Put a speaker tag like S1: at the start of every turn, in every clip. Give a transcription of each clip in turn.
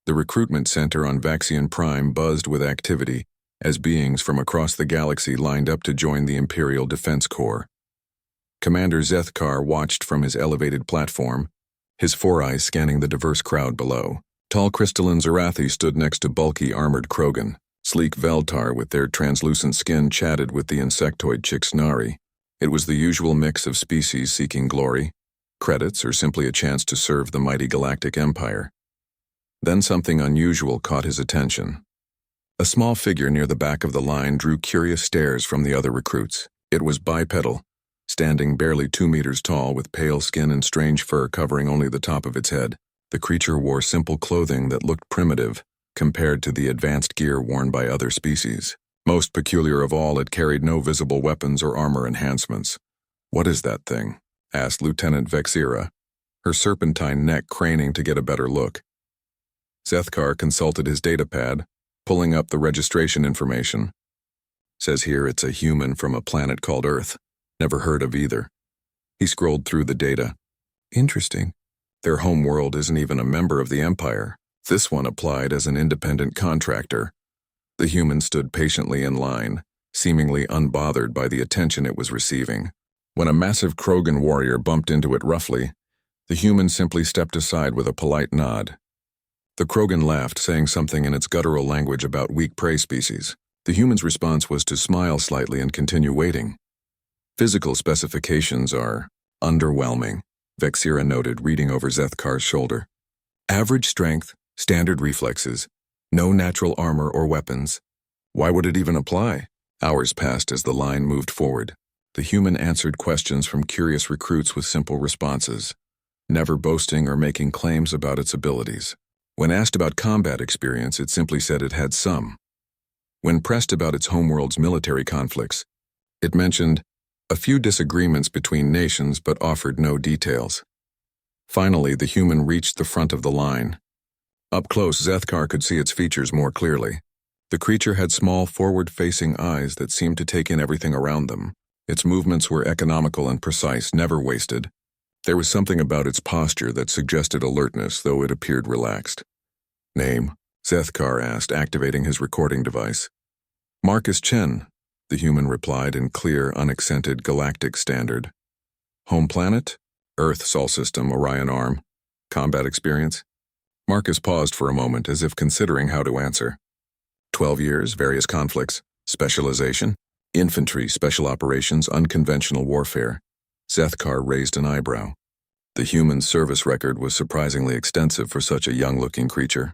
S1: The recruitment center on Vaxian Prime buzzed with activity as beings from across the galaxy lined up to join the Imperial Defense Corps. Commander Zethkar watched from his elevated platform, his four eyes scanning the diverse crowd below. Tall crystalline Zarathi stood next to bulky armored Krogan. Sleek Veltar with their translucent skin chatted with the insectoid Chixnari. It was the usual mix of species seeking glory, credits, or simply a chance to serve the mighty Galactic Empire. Then something unusual caught his attention. A small figure near the back of the line drew curious stares from the other recruits. It was bipedal, standing barely 2 meters tall with pale skin and strange fur covering only the top of its head. The creature wore simple clothing that looked primitive compared to the advanced gear worn by other species. Most peculiar of all, it carried no visible weapons or armor enhancements. "What is that thing?" asked Lieutenant Vexira, her serpentine neck craning to get a better look. Zethkar consulted his datapad, pulling up the registration information. "Says here it's a human from a planet called Earth. Never heard of either." He scrolled through the data. "Interesting. Their home world isn't even a member of the Empire. This one applied as an independent contractor." The human stood patiently in line, seemingly unbothered by the attention it was receiving. When a massive Krogan warrior bumped into it roughly, the human simply stepped aside with a polite nod. The Krogan laughed, saying something in its guttural language about weak prey species. The human's response was to smile slightly and continue waiting. "Physical specifications are underwhelming," Vexira noted, reading over Zethkar's shoulder. "Average strength, standard reflexes, no natural armor or weapons. Why would it even apply?" Hours passed as the line moved forward. The human answered questions from curious recruits with simple responses, never boasting or making claims about its abilities. When asked about combat experience, it simply said it had some. When pressed about its homeworld's military conflicts, it mentioned a few disagreements between nations but offered no details. Finally, the human reached the front of the line. Up close, Zethkar could see its features more clearly. The creature had small, forward-facing eyes that seemed to take in everything around them. Its movements were economical and precise, never wasted. There was something about its posture that suggested alertness, though it appeared relaxed. "Name?" Zethkar asked, activating his recording device. "Marcus Chen," the human replied in clear, unaccented Galactic standard. "Home planet?" "Earth, Sol System, Orion Arm." "Combat experience?" Marcus paused for a moment as if considering how to answer. 12 years, various conflicts. Specialization? Infantry, special operations, unconventional warfare. Zethkar raised an eyebrow. The human's service record was surprisingly extensive for such a young-looking creature.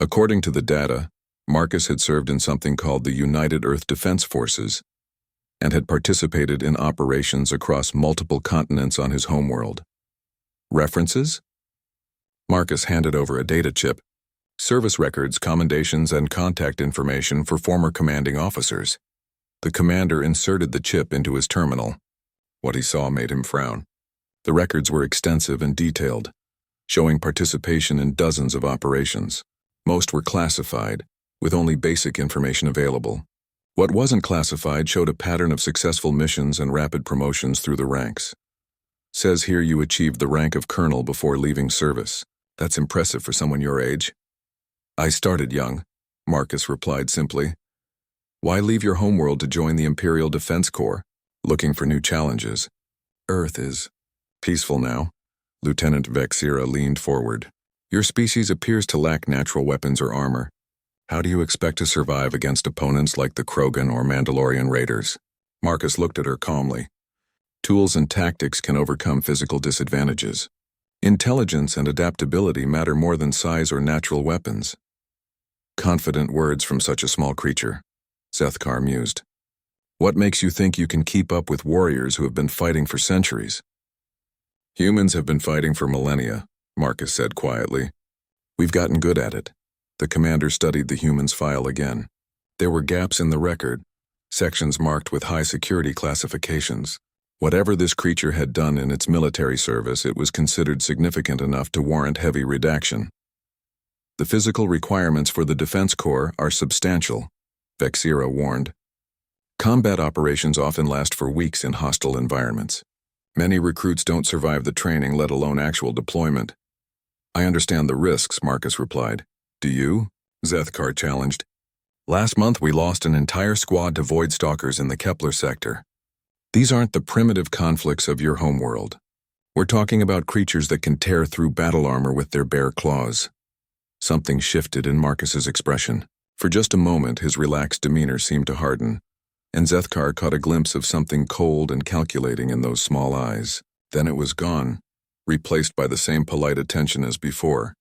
S1: According to the data, Marcus had served in something called the United Earth Defense Forces and had participated in operations across multiple continents on his homeworld. References? Marcus handed over a data chip, service records, commendations, and contact information for former commanding officers. The commander inserted the chip into his terminal. What he saw made him frown. The records were extensive and detailed, showing participation in dozens of operations. Most were classified, with only basic information available. What wasn't classified showed a pattern of successful missions and rapid promotions through the ranks. Says here you achieved the rank of colonel before leaving service. That's impressive for someone your age. "I started young," Marcus replied simply. "Why leave your homeworld to join the Imperial Defense Corps? Looking for new challenges. Earth is peaceful now." Lieutenant Vexira leaned forward. "Your species appears to lack natural weapons or armor. How do you expect to survive against opponents like the Krogan or Mandalorian raiders?" Marcus looked at her calmly. "Tools and tactics can overcome physical disadvantages. Intelligence and adaptability matter more than size or natural weapons." Confident words from such a small creature, Zethkar mused. "What makes you think you can keep up with warriors who have been fighting for centuries?" "Humans have been fighting for millennia," Marcus said quietly. "We've gotten good at it." The commander studied the human's file again. There were gaps in the record, sections marked with high security classifications. Whatever this creature had done in its military service, it was considered significant enough to warrant heavy redaction. "The physical requirements for the Defense Corps are substantial," Vexira warned. "Combat operations often last for weeks in hostile environments. Many recruits don't survive the training, let alone actual deployment." "I understand the risks," Marcus replied. Do you? Zethkar challenged. Last month we lost an entire squad to Void Stalkers in the Kepler sector. These aren't the primitive conflicts of your homeworld. We're talking about creatures that can tear through battle armor with their bare claws. Something shifted in Marcus's expression. For just a moment, his relaxed demeanor seemed to harden, and Zethkar caught a glimpse of something cold and calculating in those small eyes. Then it was gone, replaced by the same polite attention as before.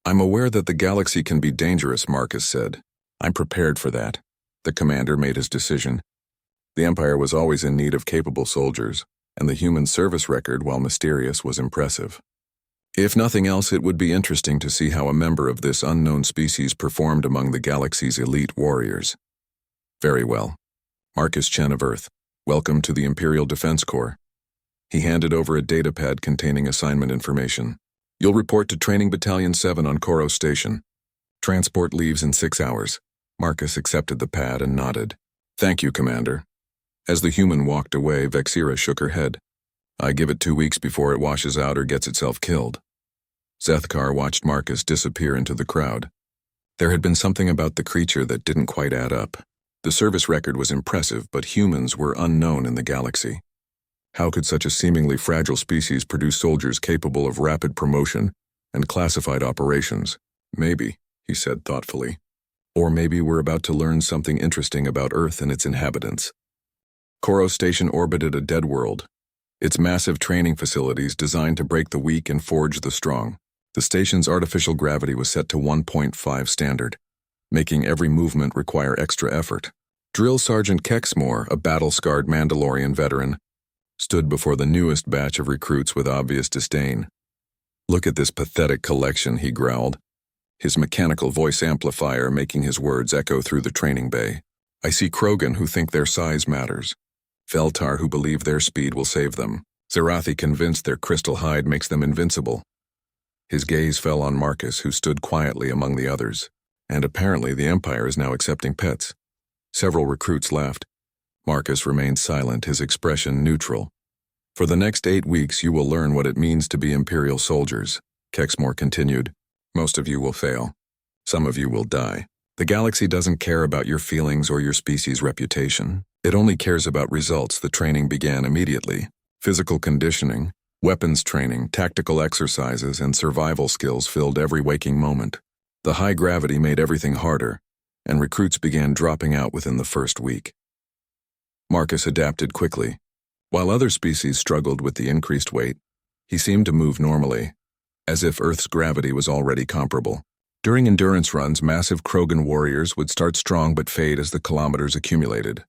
S1: I'm aware that the galaxy can be dangerous, Marcus said. I'm prepared for that. The commander made his decision. The Empire was always in need of capable soldiers, and the human service record, while mysterious, was impressive. If nothing else, it would be interesting to see how a member of this unknown species performed among the galaxy's elite warriors. Very well. Marcus Chen of Earth, welcome to the Imperial Defense Corps. He handed over a datapad containing assignment information. You'll report to Training Battalion 7 on Koros Station. Transport leaves in 6 hours. Marcus accepted the pad and nodded. Thank you, Commander. As the human walked away, Vexira shook her head. I give it 2 weeks before it washes out or gets itself killed. Zethkar watched Marcus disappear into the crowd. There had been something about the creature that didn't quite add up. The service record was impressive, but humans were unknown in the galaxy. How could such a seemingly fragile species produce soldiers capable of rapid promotion and classified operations? Maybe, he said thoughtfully. Or maybe we're about to learn something interesting about Earth and its inhabitants. Koros Station orbited a dead world, its massive training facilities designed to break the weak and forge the strong. The station's artificial gravity was set to 1.5 standard, making every movement require extra effort. Drill Sergeant Kexmore, a battle-scarred Mandalorian veteran, stood before the newest batch of recruits with obvious disdain. Look at this pathetic collection, he growled, his mechanical voice amplifier making his words echo through the training bay. I see Krogan who think their size matters. Veltar who believe their speed will save them. Zerathi convinced their crystal hide makes them invincible. His gaze fell on Marcus, who stood quietly among the others. And apparently the Empire is now accepting pets. Several recruits laughed. Marcus remained silent, his expression neutral. For the next 8 weeks you will learn what it means to be Imperial soldiers, Kexmore continued. Most of you will fail. Some of you will die. The galaxy doesn't care about your feelings or your species' reputation. It only cares about results. The training began immediately. Physical conditioning, weapons training, tactical exercises, and survival skills filled every waking moment. The high gravity made everything harder, and recruits began dropping out within the first week. Marcus adapted quickly. While other species struggled with the increased weight, he seemed to move normally, as if Earth's gravity was already comparable. During endurance runs, massive Krogan warriors would start strong but fade as the kilometers accumulated.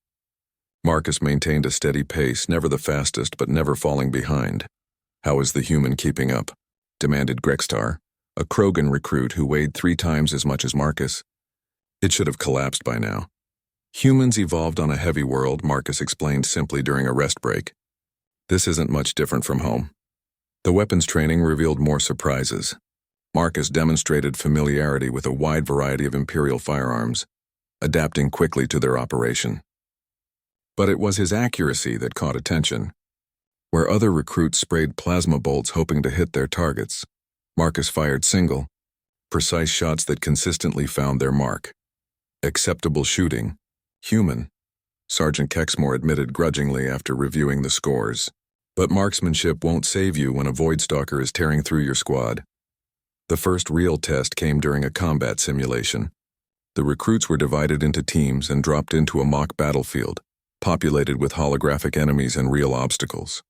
S1: Marcus maintained a steady pace, never the fastest but never falling behind. How is the human keeping up? Demanded Grextar, a Krogan recruit who weighed 3 times as much as Marcus. It should have collapsed by now. Humans evolved on a heavy world, Marcus explained simply during a rest break. This isn't much different from home. The weapons training revealed more surprises. Marcus demonstrated familiarity with a wide variety of Imperial firearms, adapting quickly to their operation. But it was his accuracy that caught attention. Where other recruits sprayed plasma bolts hoping to hit their targets, Marcus fired single, precise shots that consistently found their mark. Acceptable shooting. Human, Sergeant Kexmore admitted grudgingly after reviewing the scores. But marksmanship won't save you when a Void Stalker is tearing through your squad. The first real test came during a combat simulation. The recruits were divided into teams and dropped into a mock battlefield, populated with holographic enemies and real obstacles.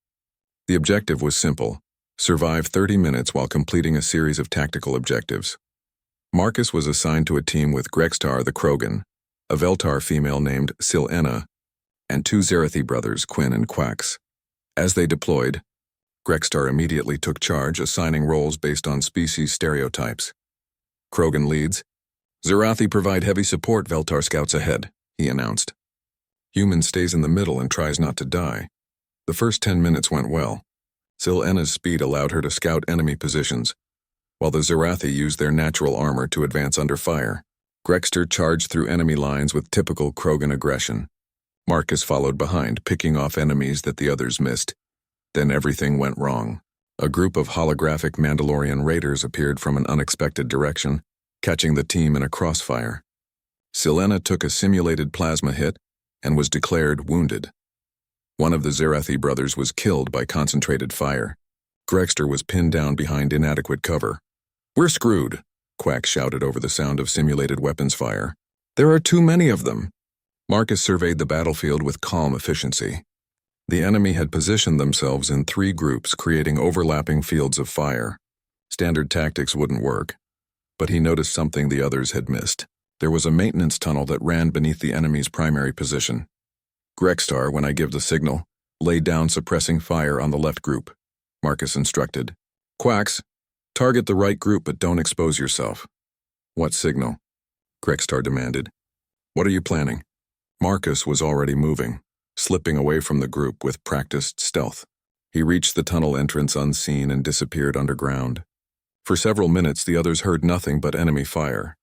S1: The objective was simple: survive 30 minutes while completing a series of tactical objectives. Marcus was assigned to a team with Grextar the Krogan, a Veltar female named Silena, and 2 Zerathi brothers, Quinn and Quax. As they deployed, Grextar immediately took charge, assigning roles based on species stereotypes. Krogan leads. Zerathi provide heavy support, Veltar scouts ahead, he announced. Human stays in the middle and tries not to die. The first 10 minutes went well. Silena's speed allowed her to scout enemy positions, while the Zerathi used their natural armor to advance under fire. Grextar charged through enemy lines with typical Krogan aggression. Marcus followed behind, picking off enemies that the others missed. Then everything went wrong. A group of holographic Mandalorian raiders appeared from an unexpected direction, catching the team in a crossfire. Selena took a simulated plasma hit and was declared wounded. One of the Zerathi brothers was killed by concentrated fire. Grexter was pinned down behind inadequate cover. "We're screwed," Quack shouted over the sound of simulated weapons fire. "There are too many of them." Marcus surveyed the battlefield with calm efficiency. The enemy had positioned themselves in 3 groups, creating overlapping fields of fire. Standard tactics wouldn't work, but he noticed something the others had missed. There was a maintenance tunnel that ran beneath the enemy's primary position. "Grextar, when I give the signal, lay down suppressing fire on the left group," Marcus instructed. "Quacks, target the right group but don't expose yourself." "What signal?" Grextar demanded. "What are you planning?" Marcus was already moving, slipping away from the group with practiced stealth. He reached the tunnel entrance unseen and disappeared underground. For several minutes, the others heard nothing but enemy fire.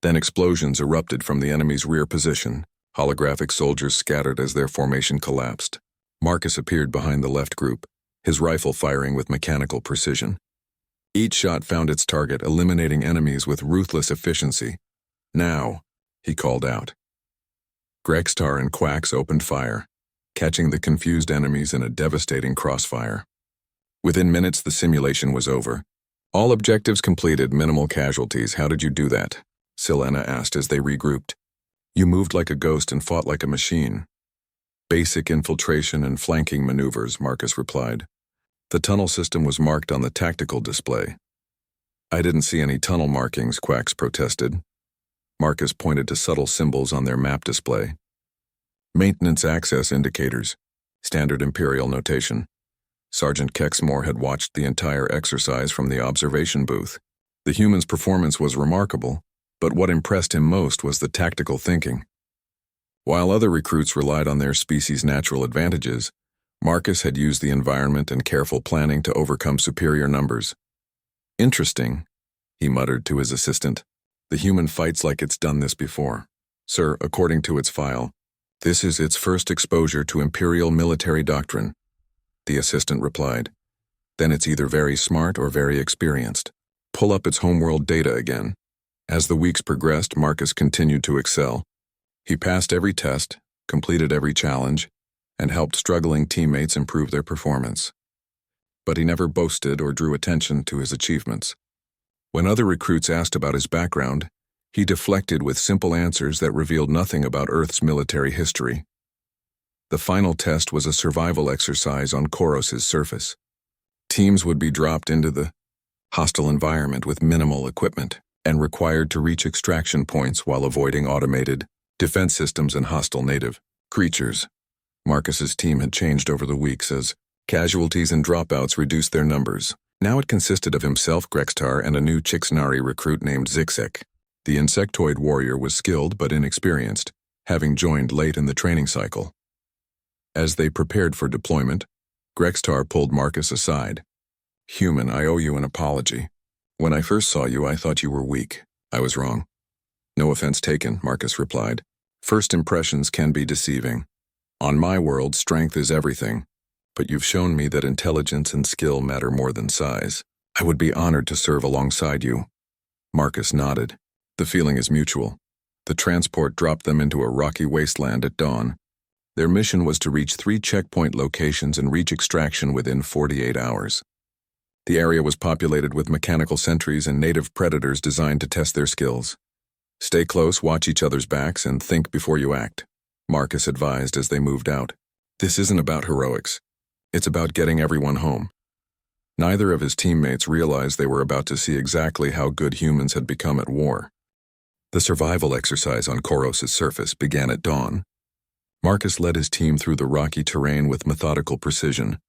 S1: Then explosions erupted from the enemy's rear position. Holographic soldiers scattered as their formation collapsed. Marcus appeared behind the left group, his rifle firing with mechanical precision. Each shot found its target, eliminating enemies with ruthless efficiency. "Now," he called out. Grextar and Quacks opened fire, catching the confused enemies in a devastating crossfire. Within minutes, the simulation was over. "All objectives completed, minimal casualties. How did you do that?" Selena asked as they regrouped. "You moved like a ghost and fought like a machine." "Basic infiltration and flanking maneuvers," Marcus replied. The tunnel system was marked on the tactical display. "I didn't see any tunnel markings," Quacks protested. Marcus pointed to subtle symbols on their map display. "Maintenance access indicators," standard Imperial notation. Sergeant Kexmore had watched the entire exercise from the observation booth. The human's performance was remarkable, but what impressed him most was the tactical thinking. While other recruits relied on their species' natural advantages, Marcus had used the environment and careful planning to overcome superior numbers. "Interesting," he muttered to his assistant. "The human fights like it's done this before." "Sir, according to its file, this is its first exposure to Imperial military doctrine," the assistant replied. "Then it's either very smart or very experienced. Pull up its homeworld data again." As the weeks progressed, Marcus continued to excel. He passed every test, completed every challenge, and helped struggling teammates improve their performance. But he never boasted or drew attention to his achievements. When other recruits asked about his background, he deflected with simple answers that revealed nothing about Earth's military history. The final test was a survival exercise on Koros's surface. Teams would be dropped into the hostile environment with minimal equipment and required to reach extraction points while avoiding automated defense systems and hostile native creatures. Marcus's team had changed over the weeks as casualties and dropouts reduced their numbers. Now it consisted of himself, Grextar, and a new Chixnari recruit named Zixek. The insectoid warrior was skilled but inexperienced, having joined late in the training cycle. As they prepared for deployment, Grextar pulled Marcus aside. "Human, I owe you an apology. When I first saw you, I thought you were weak. I was wrong." "No offense taken," Marcus replied. "First impressions can be deceiving. On my world, strength is everything, but you've shown me that intelligence and skill matter more than size. I would be honored to serve alongside you." Marcus nodded. "The feeling is mutual." The transport dropped them into a rocky wasteland at dawn. Their mission was to reach 3 checkpoint locations and reach extraction within 48 hours. The area was populated with mechanical sentries and native predators designed to test their skills. "Stay close, watch each other's backs, and think before you act," Marcus advised as they moved out. "This isn't about heroics. It's about getting everyone home." Neither of his teammates realized they were about to see exactly how good humans had become at war. The survival exercise on Koros's surface began at dawn. Marcus led his team through the rocky terrain with methodical precision,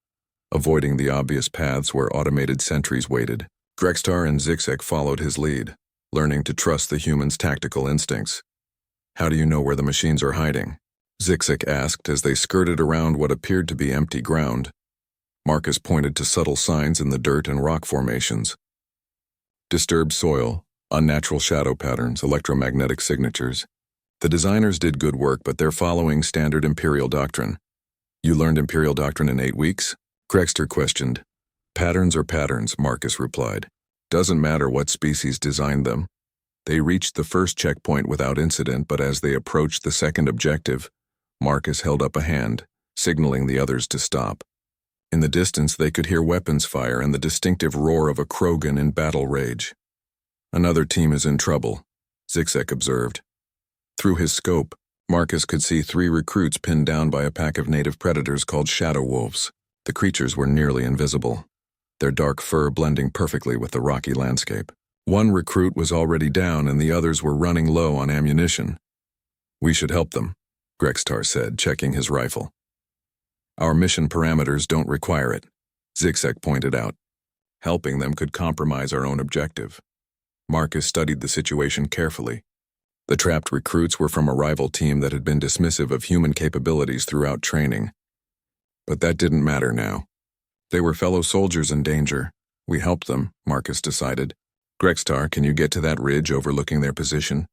S1: avoiding the obvious paths where automated sentries waited. Grextar and Zixek followed his lead, learning to trust the human's tactical instincts. "How do you know where the machines are hiding?" Zixek asked as they skirted around what appeared to be empty ground. Marcus pointed to subtle signs in the dirt and rock formations. Disturbed soil, unnatural shadow patterns, electromagnetic signatures. The designers did good work, but they're following standard Imperial doctrine. "You learned Imperial doctrine in 8 weeks?" Grexter questioned. "Patterns are patterns," Marcus replied. "Doesn't matter what species designed them. They reached the first checkpoint without incident, but as they approached the second objective, Marcus held up a hand, signaling the others to stop. In the distance, they could hear weapons fire and the distinctive roar of a Krogan in battle rage. Another team is in trouble, Zixek observed. Through his scope, Marcus could see 3 recruits pinned down by a pack of native predators called shadow wolves. The creatures were nearly invisible, their dark fur blending perfectly with the rocky landscape. One recruit was already down and the others were running low on ammunition. We should help them, Grextar said, checking his rifle. Our mission parameters don't require it, Zixek pointed out. Helping them could compromise our own objective. Marcus studied the situation carefully. The trapped recruits were from a rival team that had been dismissive of human capabilities throughout training. But that didn't matter now. They were fellow soldiers in danger. We helped them, Marcus decided. Grextar, can you get to that ridge overlooking their position?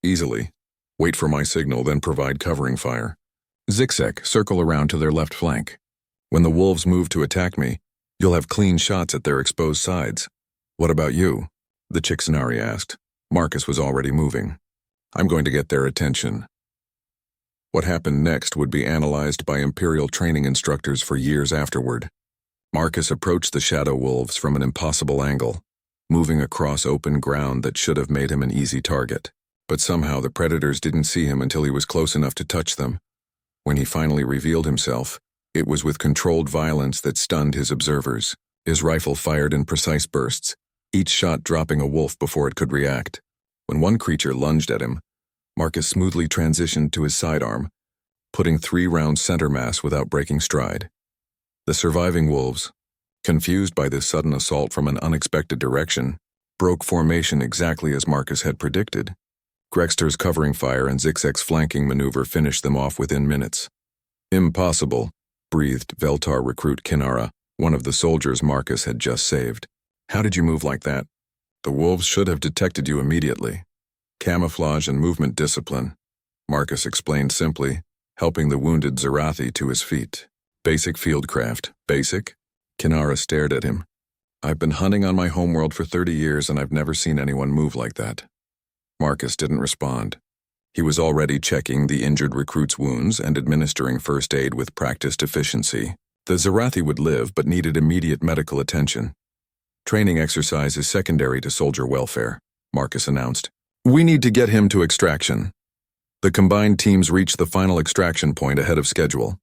S1: Easily. Wait for my signal, then provide covering fire. Zixek, circle around to their left flank. When the wolves move to attack me, you'll have clean shots at their exposed sides. What about you? The Chicxinari asked. Marcus was already moving. I'm going to get their attention. What happened next would be analyzed by Imperial training instructors for years afterward. Marcus approached the shadow wolves from an impossible angle, moving across open ground that should have made him an easy target. But somehow the predators didn't see him until he was close enough to touch them. When he finally revealed himself, it was with controlled violence that stunned his observers. His rifle fired in precise bursts, each shot dropping a wolf before it could react. When one creature lunged at him, Marcus smoothly transitioned to his sidearm, putting 3 rounds center mass without breaking stride. The surviving wolves, confused by this sudden assault from an unexpected direction, broke formation exactly as Marcus had predicted. Grexter's covering fire and Zixek's flanking maneuver finished them off within minutes. Impossible, breathed Veltar recruit Kinara, one of the soldiers Marcus had just saved. How did you move like that? The wolves should have detected you immediately. Camouflage and movement discipline, Marcus explained simply, helping the wounded Zarathi to his feet. Basic fieldcraft. Basic? Kinara stared at him. I've been hunting on my homeworld for 30 years and I've never seen anyone move like that. Marcus didn't respond. He was already checking the injured recruit's wounds and administering first aid with practiced efficiency. The Zarathi would live but needed immediate medical attention. Training exercise is secondary to soldier welfare, Marcus announced. We need to get him to extraction. The combined teams reached the final extraction point ahead of schedule.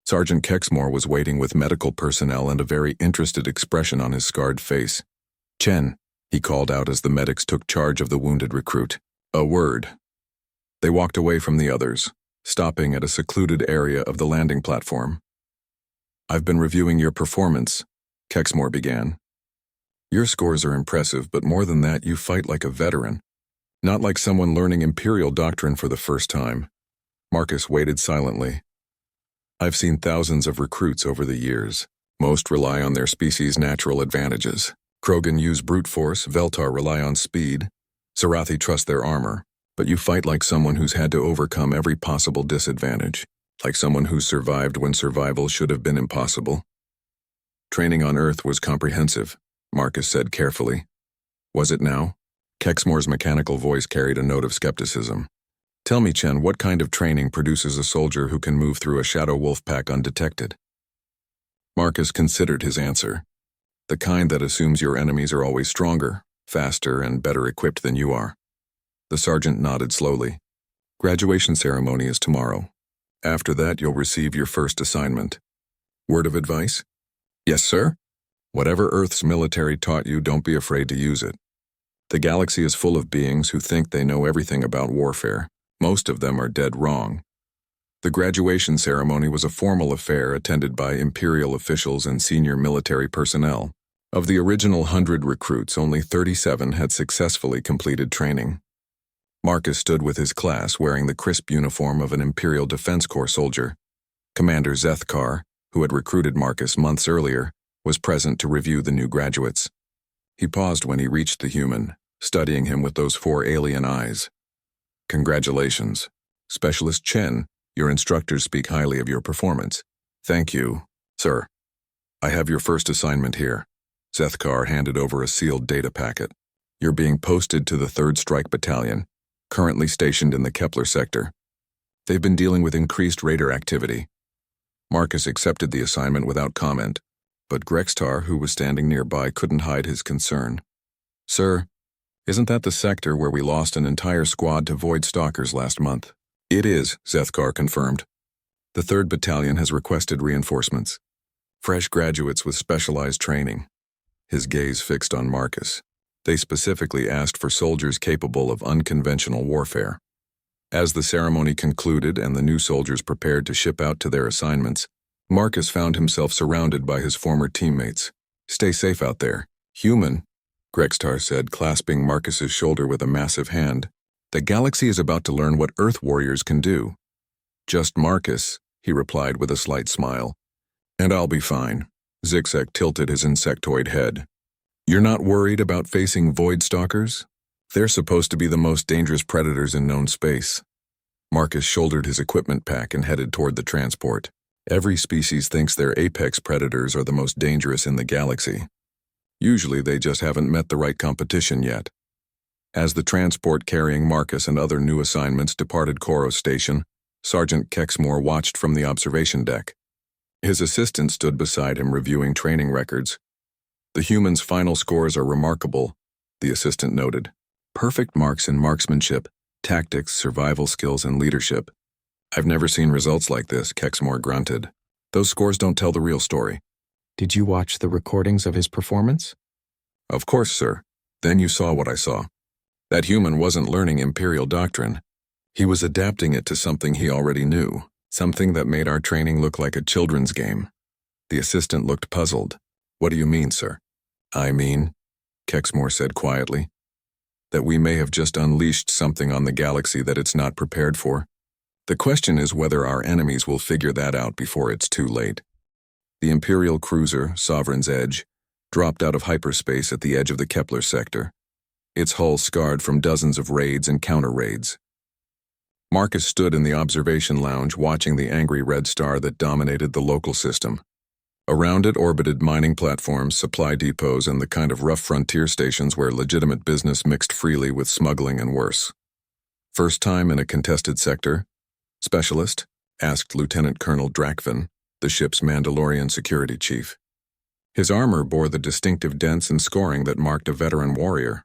S1: Sergeant Kexmore was waiting with medical personnel and a very interested expression on his scarred face. Chen, he called out as the medics took charge of the wounded recruit. A word. They walked away from the others, stopping at a secluded area of the landing platform. I've been reviewing your performance, Kexmore began. Your scores are impressive, but more than that, you fight like a veteran. Not like someone learning Imperial doctrine for the first time. Marcus waited silently. I've seen thousands of recruits over the years. Most rely on their species' natural advantages. Krogan use brute force, Veltar rely on speed. Zarathi trust their armor. But you fight like someone who's had to overcome every possible disadvantage. Like someone who's survived when survival should have been impossible. Training on Earth was comprehensive, Marcus said carefully. Was it now? Kexmore's mechanical voice carried a note of skepticism. Tell me, Chen, what kind of training produces a soldier who can move through a shadow wolf pack undetected? Marcus considered his answer. The kind that assumes your enemies are always stronger, faster, and better equipped than you are. The sergeant nodded slowly. Graduation ceremony is tomorrow. After that, you'll receive your first assignment. Word of advice? Yes, sir? Whatever Earth's military taught you, don't be afraid to use it. The galaxy is full of beings who think they know everything about warfare. Most of them are dead wrong. The graduation ceremony was a formal affair attended by Imperial officials and senior military personnel. Of the original 100 recruits, only 37 had successfully completed training. Marcus stood with his class wearing the crisp uniform of an Imperial Defense Corps soldier. Commander Zethkar, who had recruited Marcus months earlier, was present to review the new graduates. He paused when he reached the human, studying him with those 4 alien eyes. Congratulations. Specialist Chen, your instructors speak highly of your performance. Thank you, sir. I have your first assignment here. Zethkar handed over a sealed data packet. You're being posted to the 3rd Strike Battalion, currently stationed in the Kepler sector. They've been dealing with increased raider activity. Marcus accepted the assignment without comment, but Grextar, who was standing nearby, couldn't hide his concern. Sir, isn't that the sector where we lost an entire squad to Void Stalkers last month? It is, Zethkar confirmed. The 3rd Battalion has requested reinforcements. Fresh graduates with specialized training. His gaze fixed on Marcus. They specifically asked for soldiers capable of unconventional warfare. As the ceremony concluded and the new soldiers prepared to ship out to their assignments, Marcus found himself surrounded by his former teammates. Stay safe out there. Human, Grextar said, clasping Marcus's shoulder with a massive hand. The galaxy is about to learn what Earth warriors can do. Just Marcus, he replied with a slight smile. And I'll be fine. Zigzag tilted his insectoid head. You're not worried about facing Void Stalkers? They're supposed to be the most dangerous predators in known space. Marcus shouldered his equipment pack and headed toward the transport. Every species thinks their apex predators are the most dangerous in the galaxy. Usually they just haven't met the right competition yet. As the transport carrying Marcus and other new assignments departed Koros Station, Sergeant Kexmore watched from the observation deck. His assistant stood beside him reviewing training records. The humans' final scores are remarkable, the assistant noted. Perfect marks in marksmanship, tactics, survival skills, and leadership. I've never seen results like this, Kexmore grunted. Those scores don't tell the real story.
S2: Did you watch the recordings of his performance?
S1: Of course, sir. Then you saw what I saw. That human wasn't learning Imperial doctrine. He was adapting it to something he already knew, something that made our training look like a children's game. The assistant looked puzzled. What do you mean, sir? I mean, Kexmore said quietly, that we may have just unleashed something on the galaxy that it's not prepared for. The question is whether our enemies will figure that out before it's too late. The Imperial cruiser, Sovereign's Edge, dropped out of hyperspace at the edge of the Kepler sector, its hull scarred from dozens of raids and counter-raids. Marcus stood in the observation lounge watching the angry red star that dominated the local system. Around it orbited mining platforms, supply depots, and the kind of rough frontier stations where legitimate business mixed freely with smuggling and worse. First time in a contested sector? Specialist? Asked Lieutenant Colonel Drakvin, the ship's Mandalorian security chief. His armor bore the distinctive dents and scoring that marked a veteran warrior.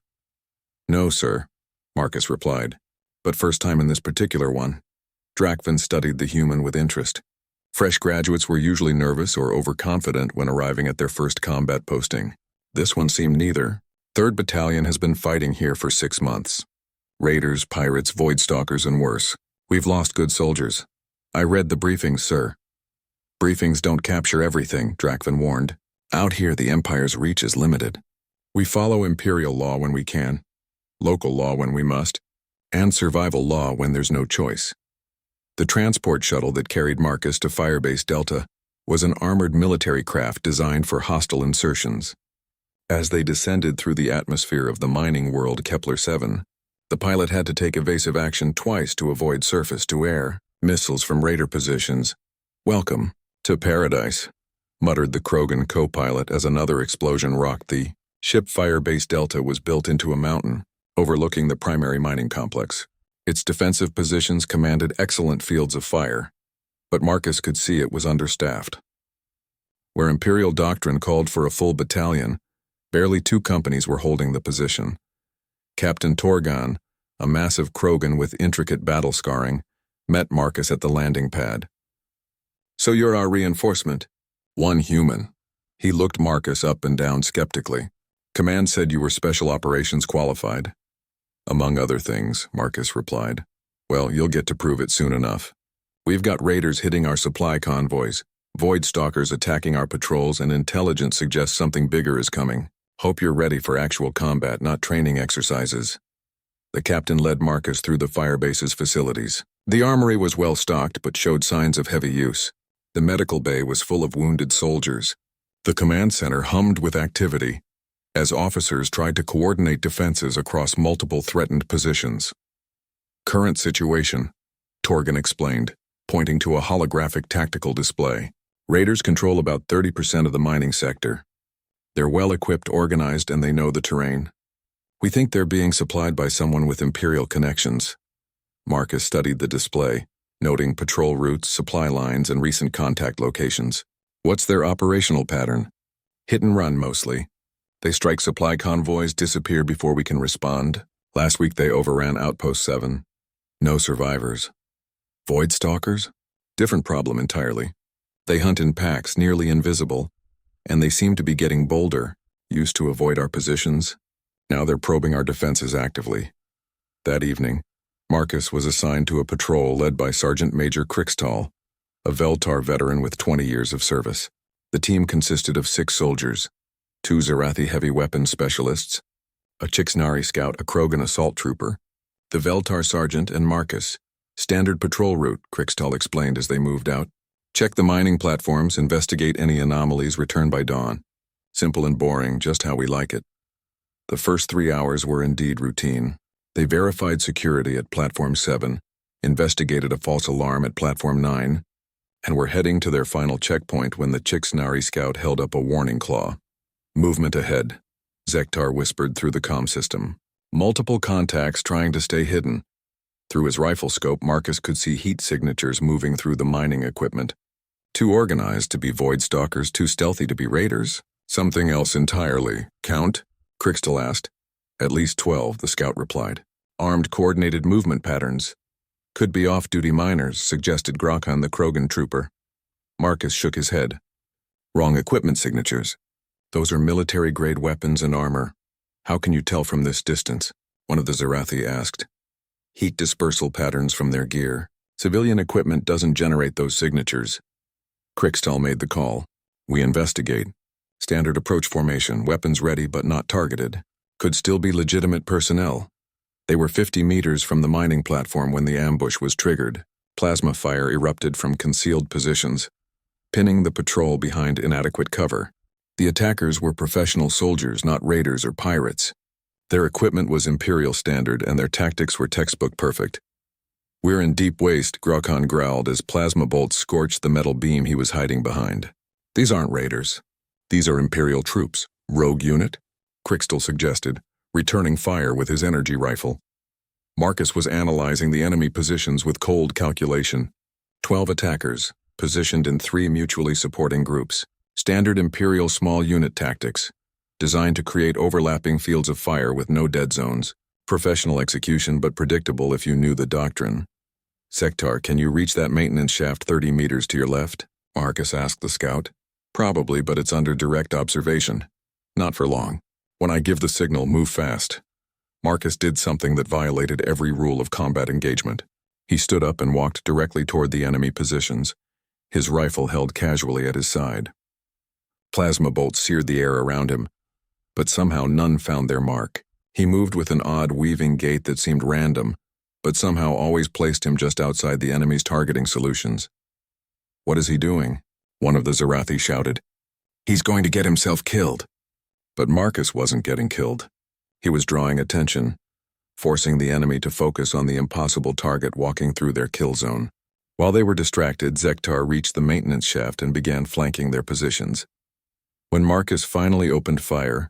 S1: No, sir, Marcus replied, but first time in this particular one. Drakvin studied the human with interest. Fresh graduates were usually nervous or overconfident when arriving at their first combat posting. This one seemed neither. 3rd Battalion has been fighting here for 6 months. Raiders, pirates, void stalkers, and worse. We've lost good soldiers. I read the briefings, sir. Briefings don't capture everything, Drakvin warned. Out here, the Empire's reach is limited. We follow Imperial law when we can, local law when we must, and survival law when there's no choice. The transport shuttle that carried Marcus to Firebase Delta was an armored military craft designed for hostile insertions. As they descended through the atmosphere of the mining world Kepler-7, the pilot had to take evasive action twice to avoid surface-to-air missiles from raider positions. Welcome to paradise, muttered the Krogan co-pilot as another explosion rocked the ship. Firebase Delta was built into a mountain, overlooking the primary mining complex. Its defensive positions commanded excellent fields of fire, but Marcus could see it was understaffed. Where Imperial doctrine called for a full battalion, barely 2 companies were holding the position. Captain Torgon, a massive Krogan with intricate battle scarring, met Marcus at the landing pad. So you're our reinforcement? One human. He looked Marcus up and down skeptically. Command said you were special operations qualified. Among other things, Marcus replied. Well, you'll get to prove it soon enough. We've got raiders hitting our supply convoys, void stalkers attacking our patrols, and intelligence suggests something bigger is coming. Hope you're ready for actual combat, not training exercises. The captain led Marcus through the Firebase's facilities. The armory was well stocked but showed signs of heavy use. The medical bay was full of wounded soldiers. The command center hummed with activity as officers tried to coordinate defenses across multiple threatened positions. Current situation, Torgan explained, pointing to a holographic tactical display. Raiders control about 30% of the mining sector. They're well-equipped, organized, and they know the terrain. We think they're being supplied by someone with Imperial connections. Marcus studied the display, noting patrol routes, supply lines, and recent contact locations. What's their operational pattern? Hit and run, mostly. They strike supply convoys, disappear before we can respond. Last week they overran Outpost 7. No survivors. Void stalkers? Different problem entirely. They hunt in packs, nearly invisible, and they seem to be getting bolder, used to avoid our positions. Now they're probing our defenses actively. That evening, Marcus was assigned to a patrol led by Sergeant Major Crixtall, a Veltar veteran with 20 years of service. The team consisted of 6 soldiers, 2 Zarathi heavy weapons specialists, a Chixnari scout, a Krogan assault trooper, the Veltar sergeant, and Marcus. Standard patrol route, Crixtall explained as they moved out. Check the mining platforms, investigate any anomalies, return by dawn. Simple and boring, just how we like it. The first 3 hours were indeed routine. They verified security at Platform 7, investigated a false alarm at Platform 9, and were heading to their final checkpoint when the Chixnari scout held up a warning claw. Movement ahead, Zektar whispered through the comm system. Multiple contacts trying to stay hidden. Through his rifle scope, Marcus could see heat signatures moving through the mining equipment. Too organized to be void stalkers, too stealthy to be raiders. Something else entirely. Count? Crixtall asked. At least 12, the scout replied. Armed coordinated movement patterns. Could be off-duty miners, suggested Grokon the Krogan trooper. Marcus shook his head. Wrong equipment signatures. Those are military-grade weapons and armor. How can you tell from this distance? One of the Zarathi asked. Heat dispersal patterns from their gear. Civilian equipment doesn't generate those signatures. Crixtall made the call. We investigate. Standard approach formation, weapons ready but not targeted. Could still be legitimate personnel. They were 50 meters from the mining platform when the ambush was triggered. Plasma fire erupted from concealed positions, pinning the patrol behind inadequate cover. The attackers were professional soldiers, not raiders or pirates. Their equipment was Imperial standard and their tactics were textbook perfect. We're in deep waste, Grokon growled as plasma bolts scorched the metal beam he was hiding behind. These aren't raiders. These are Imperial troops. Rogue unit? Crixtall suggested, returning fire with his energy rifle. Marcus was analyzing the enemy positions with cold calculation. 12 attackers, positioned in 3 mutually supporting groups. Standard Imperial small unit tactics, designed to create overlapping fields of fire with no dead zones. Professional execution but predictable if you knew the doctrine. Zektar, can you reach that maintenance shaft 30 meters to your left? Marcus asked the scout. Probably, but it's under direct observation. Not for long. When I give the signal, move fast. Marcus did something that violated every rule of combat engagement. He stood up and walked directly toward the enemy positions, his rifle held casually at his side. Plasma bolts seared the air around him, but somehow none found their mark. He moved with an odd weaving gait that seemed random, but somehow always placed him just outside the enemy's targeting solutions. What is he doing? One of the Zarathi shouted. He's going to get himself killed. But Marcus wasn't getting killed. He was drawing attention, forcing the enemy to focus on the impossible target walking through their kill zone. While they were distracted, Zektar reached the maintenance shaft and began flanking their positions. When Marcus finally opened fire,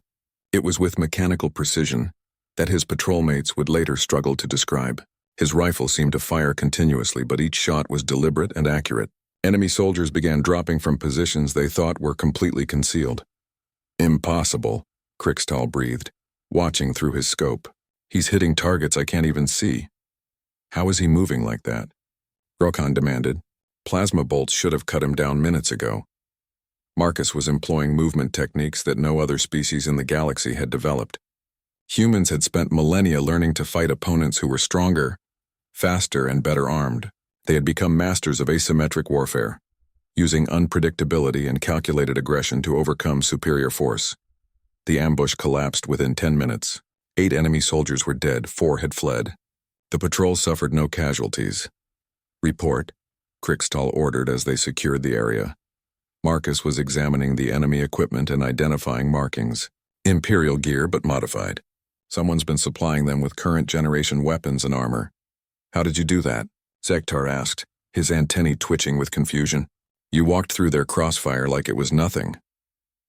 S1: it was with mechanical precision that his patrolmates would later struggle to describe. His rifle seemed to fire continuously, but each shot was deliberate and accurate. Enemy soldiers began dropping from positions they thought were completely concealed. Impossible, Crixtall breathed, watching through his scope. He's hitting targets I can't even see. How is he moving like that? Grokon demanded. Plasma bolts should have cut him down minutes ago. Marcus was employing movement techniques that no other species in the galaxy had developed. Humans had spent millennia learning to fight opponents who were stronger, faster, and better armed. They had become masters of asymmetric warfare, using unpredictability and calculated aggression to overcome superior force. The ambush collapsed within 10 minutes. 8 enemy soldiers were dead, 4 had fled. The patrol suffered no casualties. Report, Crixtall ordered as they secured the area. Marcus was examining the enemy equipment and identifying markings. Imperial gear, but modified. Someone's been supplying them with current generation weapons and armor. How did you do that? Zektar asked, his antennae twitching with confusion. You walked through their crossfire like it was nothing.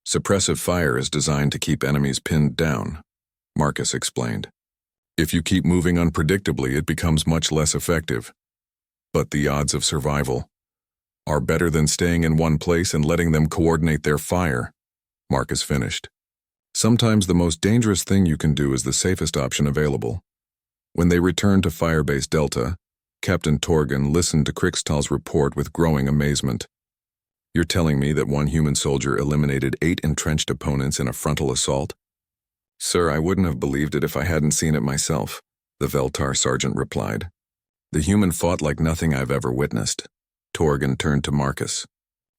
S1: Suppressive fire is designed to keep enemies pinned down, Marcus explained. If you keep moving unpredictably, it becomes much less effective. But the odds of survival are better than staying in one place and letting them coordinate their fire, Marcus finished. Sometimes the most dangerous thing you can do is the safest option available. When they returned to Firebase Delta, Captain Torgan listened to Krixtal's report with growing amazement. You're telling me that one human soldier eliminated 8 entrenched opponents in a frontal assault? Sir, I wouldn't have believed it if I hadn't seen it myself, the Veltar sergeant replied. The human fought like nothing I've ever witnessed. Torgan turned to Marcus.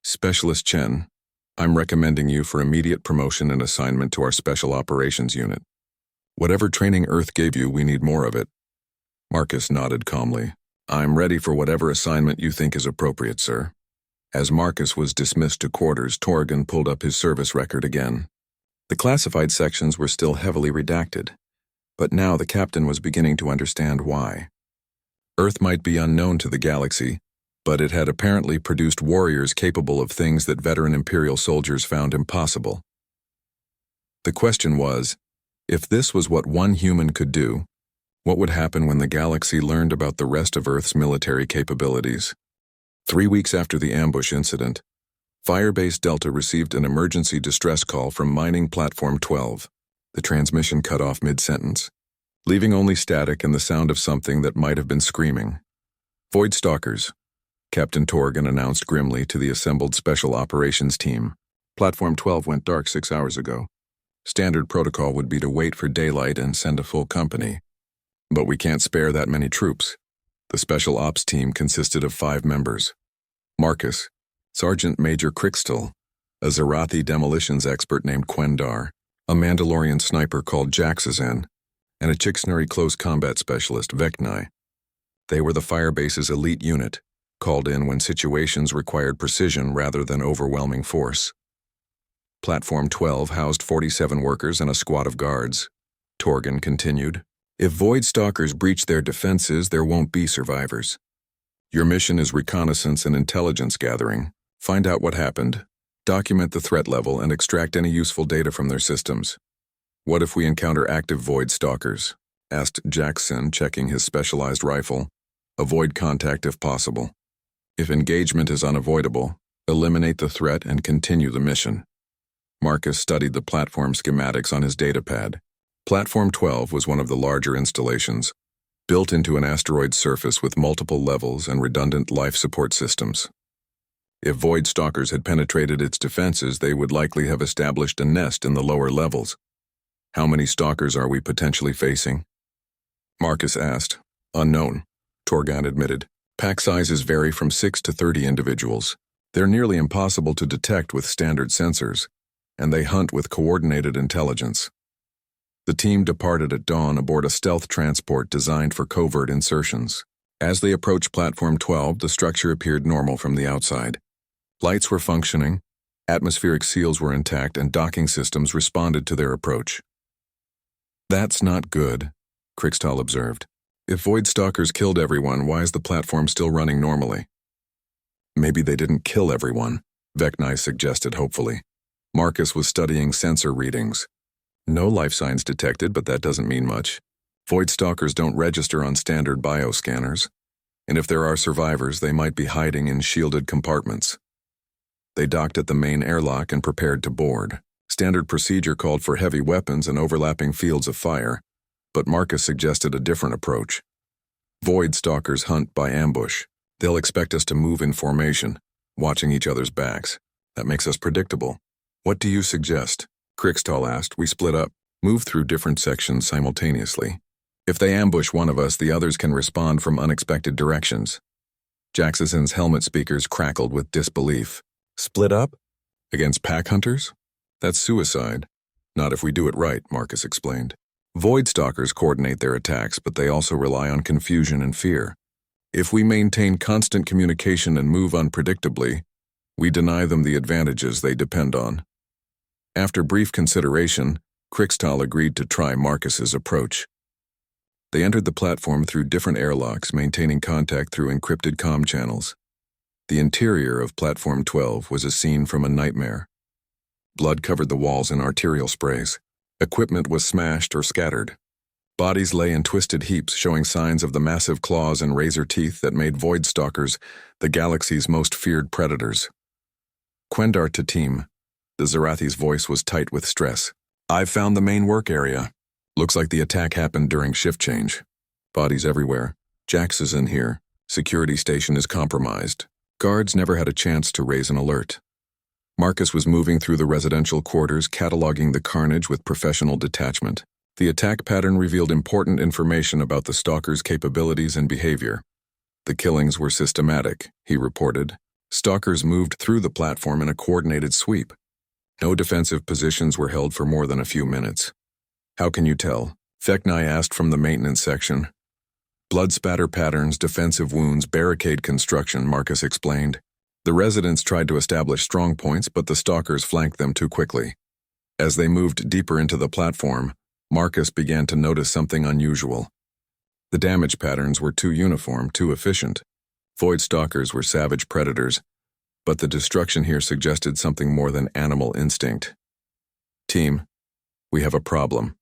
S1: Specialist Chen, I'm recommending you for immediate promotion and assignment to our Special Operations Unit. Whatever training Earth gave you, we need more of it. Marcus nodded calmly. I'm ready for whatever assignment you think is appropriate, sir. As Marcus was dismissed to quarters, Torgan pulled up his service record again. The classified sections were still heavily redacted, but now the captain was beginning to understand why. Earth might be unknown to the galaxy, but it had apparently produced warriors capable of things that veteran Imperial soldiers found impossible. The question was, if this was what one human could do, what would happen when the galaxy learned about the rest of Earth's military capabilities? 3 weeks after the ambush incident, Firebase Delta received an emergency distress call from Mining Platform 12. The transmission cut off mid-sentence, leaving only static and the sound of something that might have been screaming. Void Stalkers, Captain Torgan announced grimly to the assembled Special Operations team. Platform 12 went dark 6 hours ago. Standard protocol would be to wait for daylight and send a full company. But we can't spare that many troops. The Special Ops team consisted of 5 members. Marcus, Sergeant Major Krixtal, a Zerathi demolitions expert named Quendar, a Mandalorian sniper called Jaxazen, and a Chixnari close combat specialist, Vecni. They were the Firebase's elite unit, called in when situations required precision rather than overwhelming force. Platform 12 housed 47 workers and a squad of guards. Torgan continued. If Void Stalkers breach their defenses, there won't be survivors. Your mission is reconnaissance and intelligence gathering. Find out what happened, document the threat level, and extract any useful data from their systems. What if we encounter active Void Stalkers? Asked Jackson, checking his specialized rifle. Avoid contact if possible. If engagement is unavoidable, eliminate the threat and continue the mission. Marcus studied the platform schematics on his datapad. Platform 12 was one of the larger installations, built into an asteroid surface with multiple levels and redundant life support systems. If Void Stalkers had penetrated its defenses, they would likely have established a nest in the lower levels. How many Stalkers are we potentially facing? Marcus asked. Unknown, Torgan admitted. Pack sizes vary from 6 to 30 individuals. They're nearly impossible to detect with standard sensors, and they hunt with coordinated intelligence. The team departed at dawn aboard a stealth transport designed for covert insertions. As they approached Platform 12, the structure appeared normal from the outside. Lights were functioning, atmospheric seals were intact, and docking systems responded to their approach. That's not good, Krixtal observed. If Void Stalkers killed everyone, why is the platform still running normally? Maybe they didn't kill everyone, Vecni suggested hopefully. Marcus was studying sensor readings. No life signs detected, but that doesn't mean much. Void Stalkers don't register on standard bioscanners, and if there are survivors, they might be hiding in shielded compartments. They docked at the main airlock and prepared to board. Standard procedure called for heavy weapons and overlapping fields of fire, but Marcus suggested a different approach. Void Stalkers hunt by ambush. They'll expect us to move in formation, watching each other's backs. That makes us predictable. What do you suggest? Krixtal asked. We split up, move through different sections simultaneously. If they ambush one of us, the others can respond from unexpected directions. Jaxazen's helmet speakers crackled with disbelief. Split up? Against pack hunters? That's suicide. Not if we do it right, Marcus explained. Void Stalkers coordinate their attacks, but they also rely on confusion and fear. If we maintain constant communication and move unpredictably, we deny them the advantages they depend on. After brief consideration, Krixtal agreed to try Marcus's approach. They entered the platform through different airlocks, maintaining contact through encrypted comm channels. The interior of Platform 12 was a scene from a nightmare. Blood covered the walls in arterial sprays. Equipment was smashed or scattered. Bodies lay in twisted heaps, showing signs of the massive claws and razor teeth that made Void Stalkers the galaxy's most feared predators. Quendar to team. The Zarathi's voice was tight with stress. I've found the main work area. Looks like the attack happened during shift change. Bodies everywhere. Jax is in here. Security station is compromised. Guards never had a chance to raise an alert. Marcus was moving through the residential quarters, cataloging the carnage with professional detachment. The attack pattern revealed important information about the stalker's capabilities and behavior. The killings were systematic, he reported. Stalkers moved through the platform in a coordinated sweep. No defensive positions were held for more than a few minutes. How can you tell? Vecni asked from the maintenance section. Blood spatter patterns, defensive wounds, barricade construction, Marcus explained. The residents tried to establish strong points, but the stalkers flanked them too quickly. As they moved deeper into the platform, Marcus began to notice something unusual. The damage patterns were too uniform, too efficient. Void Stalkers were savage predators, but the destruction here suggested something more than animal instinct. Team, we have a problem.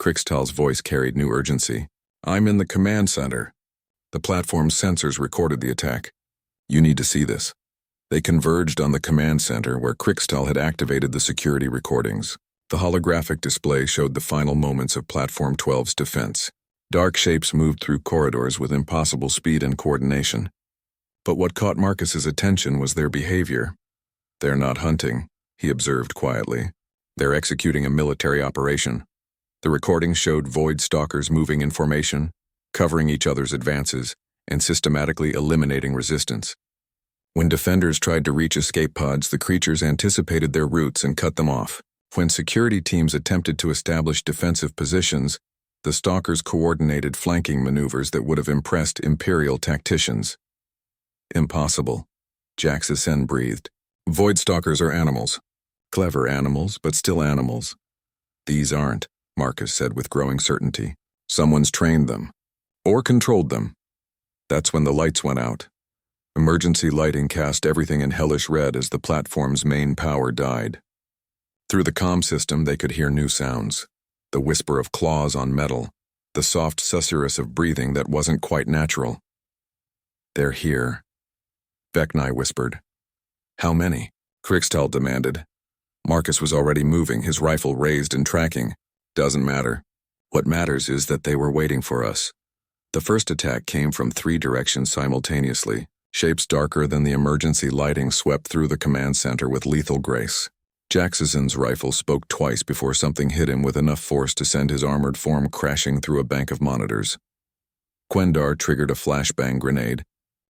S1: Crixtal's voice carried new urgency. I'm in the command center. The platform's sensors recorded the attack. You need to see this. They converged on the command center where Crixtal had activated the security recordings. The holographic display showed the final moments of Platform 12's defense. Dark shapes moved through corridors with impossible speed and coordination. But what caught Marcus's attention was their behavior. They're not hunting, he observed quietly. They're executing a military operation. The recording showed Void Stalkers moving in formation, covering each other's advances, and systematically eliminating resistance. When defenders tried to reach escape pods, the creatures anticipated their routes and cut them off. When security teams attempted to establish defensive positions, the Stalkers coordinated flanking maneuvers that would have impressed Imperial tacticians. Impossible, Jaxison breathed. Void Stalkers are animals. Clever animals, but still animals. These aren't, Marcus said with growing certainty. Someone's trained them. Or controlled them. That's when the lights went out. Emergency lighting cast everything in hellish red as the platform's main power died. Through the comm system, they could hear new sounds. The whisper of claws on metal. The soft susurrus of breathing that wasn't quite natural. They're here, Vecni whispered. How many? Crixtal demanded. Marcus was already moving, his rifle raised and tracking. Doesn't matter. What matters is that they were waiting for us. The first attack came from 3 directions simultaneously. Shapes darker than the emergency lighting swept through the command center with lethal grace. Jaxison's rifle spoke twice before something hit him with enough force to send his armored form crashing through a bank of monitors. Quendar triggered a flashbang grenade,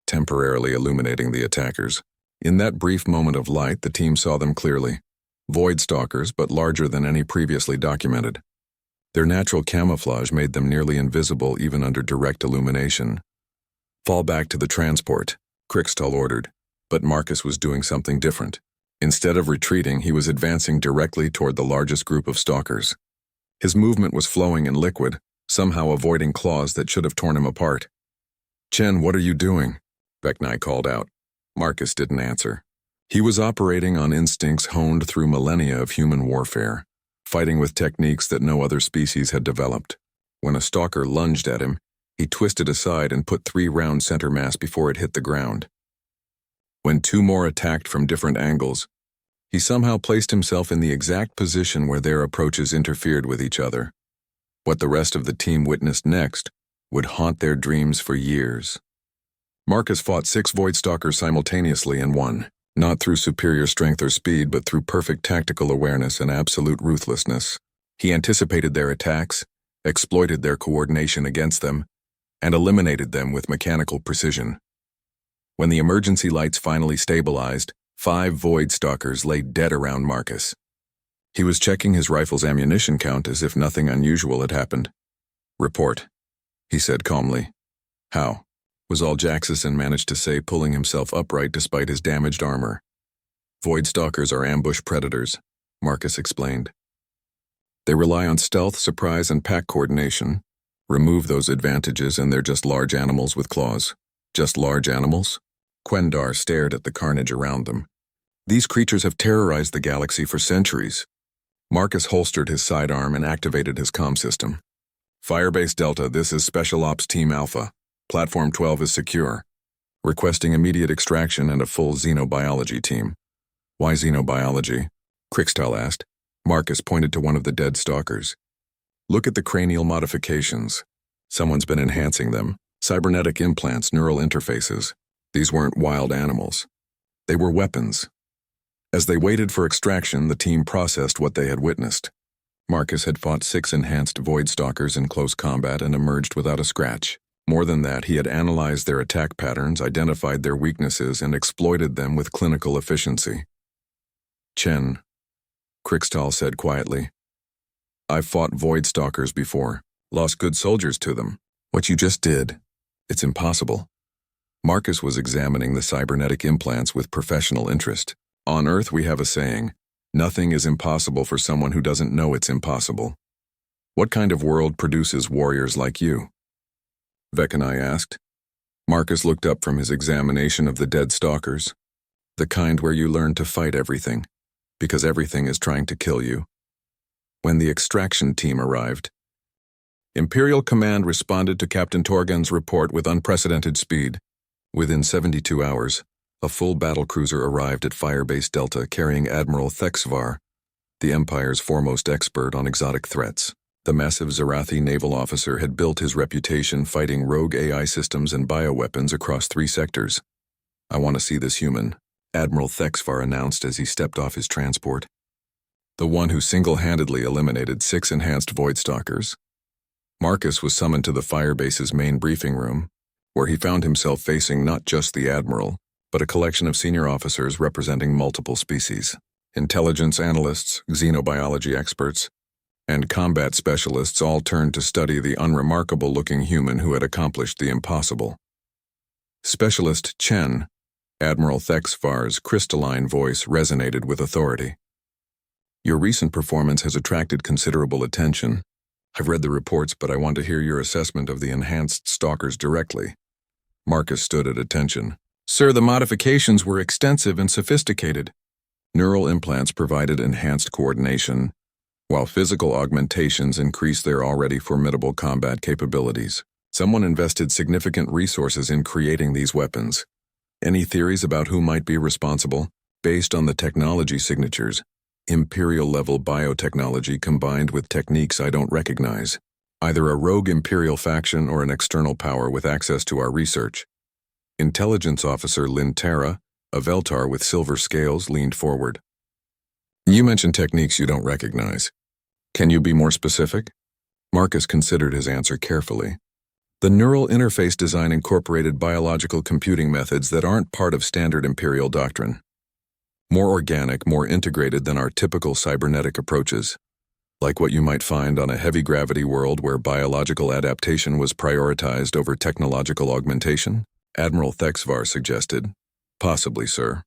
S1: temporarily illuminating the attackers. In that brief moment of light, the team saw them clearly. Void Stalkers, but larger than any previously documented. Their natural camouflage made them nearly invisible even under direct illumination. Fall back to the transport, Crixtal ordered, but Marcus was doing something different. Instead of retreating, he was advancing directly toward the largest group of stalkers. His movement was flowing and liquid, somehow avoiding claws that should have torn him apart. Chen, what are you doing? Vecni called out. Marcus didn't answer. He was operating on instincts honed through millennia of human warfare, fighting with techniques that no other species had developed. When a stalker lunged at him, he twisted aside and put 3 round center mass before it hit the ground. When 2 more attacked from different angles, he somehow placed himself in the exact position where their approaches interfered with each other. What the rest of the team witnessed next would haunt their dreams for years. Marcus fought 6 Void Stalkers simultaneously and won, not through superior strength or speed, but through perfect tactical awareness and absolute ruthlessness. He anticipated their attacks, exploited their coordination against them, and eliminated them with mechanical precision. When the emergency lights finally stabilized, 5 Void Stalkers lay dead around Marcus. He was checking his rifle's ammunition count as if nothing unusual had happened. Report, he said calmly. How? Was all Jaxison managed to say, pulling himself upright despite his damaged armor. Void Stalkers are ambush predators, Marcus explained. They rely on stealth, surprise, and pack coordination. Remove those advantages and they're just large animals with claws. Just large animals? Quendar stared at the carnage around them. These creatures have terrorized the galaxy for centuries. Marcus holstered his sidearm and activated his comm system. Firebase Delta, this is Special Ops Team Alpha. Platform 12 is secure. Requesting immediate extraction and a full xenobiology team. Why xenobiology? Krikstal asked. Marcus pointed to one of the dead stalkers. Look at the cranial modifications. Someone's been enhancing them. Cybernetic implants, neural interfaces. These weren't wild animals. They were weapons. As they waited for extraction, the team processed what they had witnessed. Marcus had fought 6 enhanced Void Stalkers in close combat and emerged without a scratch. More than that, he had analyzed their attack patterns, identified their weaknesses, and exploited them with clinical efficiency. Chen, Krikstal said quietly. I've fought Void Stalkers before, lost good soldiers to them. What you just did, it's impossible. Marcus was examining the cybernetic implants with professional interest. On Earth, we have a saying, nothing is impossible for someone who doesn't know it's impossible. What kind of world produces warriors like you? Vekanai asked. Marcus looked up from his examination of the dead stalkers. The kind where you learn to fight everything, because everything is trying to kill you. When the extraction team arrived, Imperial Command responded to Captain Torgan's report with unprecedented speed. Within 72 hours, a full battlecruiser arrived at Firebase Delta carrying Admiral Thexvar, the Empire's foremost expert on exotic threats. The massive Zarathi naval officer had built his reputation fighting rogue AI systems and bioweapons across 3 sectors. I want to see this human, Admiral Thexvar announced as he stepped off his transport. The one who single-handedly eliminated 6 enhanced Void Stalkers. Marcus was summoned to the Firebase's main briefing room, where he found himself facing not just the Admiral, but a collection of senior officers representing multiple species. Intelligence analysts, xenobiology experts, and combat specialists all turned to study the unremarkable-looking human who had accomplished the impossible. Specialist Chen, Admiral Thexvar's crystalline voice resonated with authority. Your recent performance has attracted considerable attention. I've read the reports, but I want to hear your assessment of the enhanced stalkers directly. Marcus stood at attention. Sir, the modifications were extensive and sophisticated. Neural implants provided enhanced coordination, while physical augmentations increased their already formidable combat capabilities. Someone invested significant resources in creating these weapons. Any theories about who might be responsible? Based on the technology signatures, Imperial-level biotechnology combined with techniques I don't recognize. Either a rogue Imperial faction or an external power with access to our research. Intelligence Officer Lintera, a Veltar with silver scales, leaned forward. You mentioned techniques you don't recognize. Can you be more specific? Marcus considered his answer carefully. The neural interface design incorporated biological computing methods that aren't part of standard Imperial doctrine. More organic, more integrated than our typical cybernetic approaches. Like what you might find on a heavy-gravity world where biological adaptation was prioritized over technological augmentation, Admiral Thexvar suggested. Possibly, sir.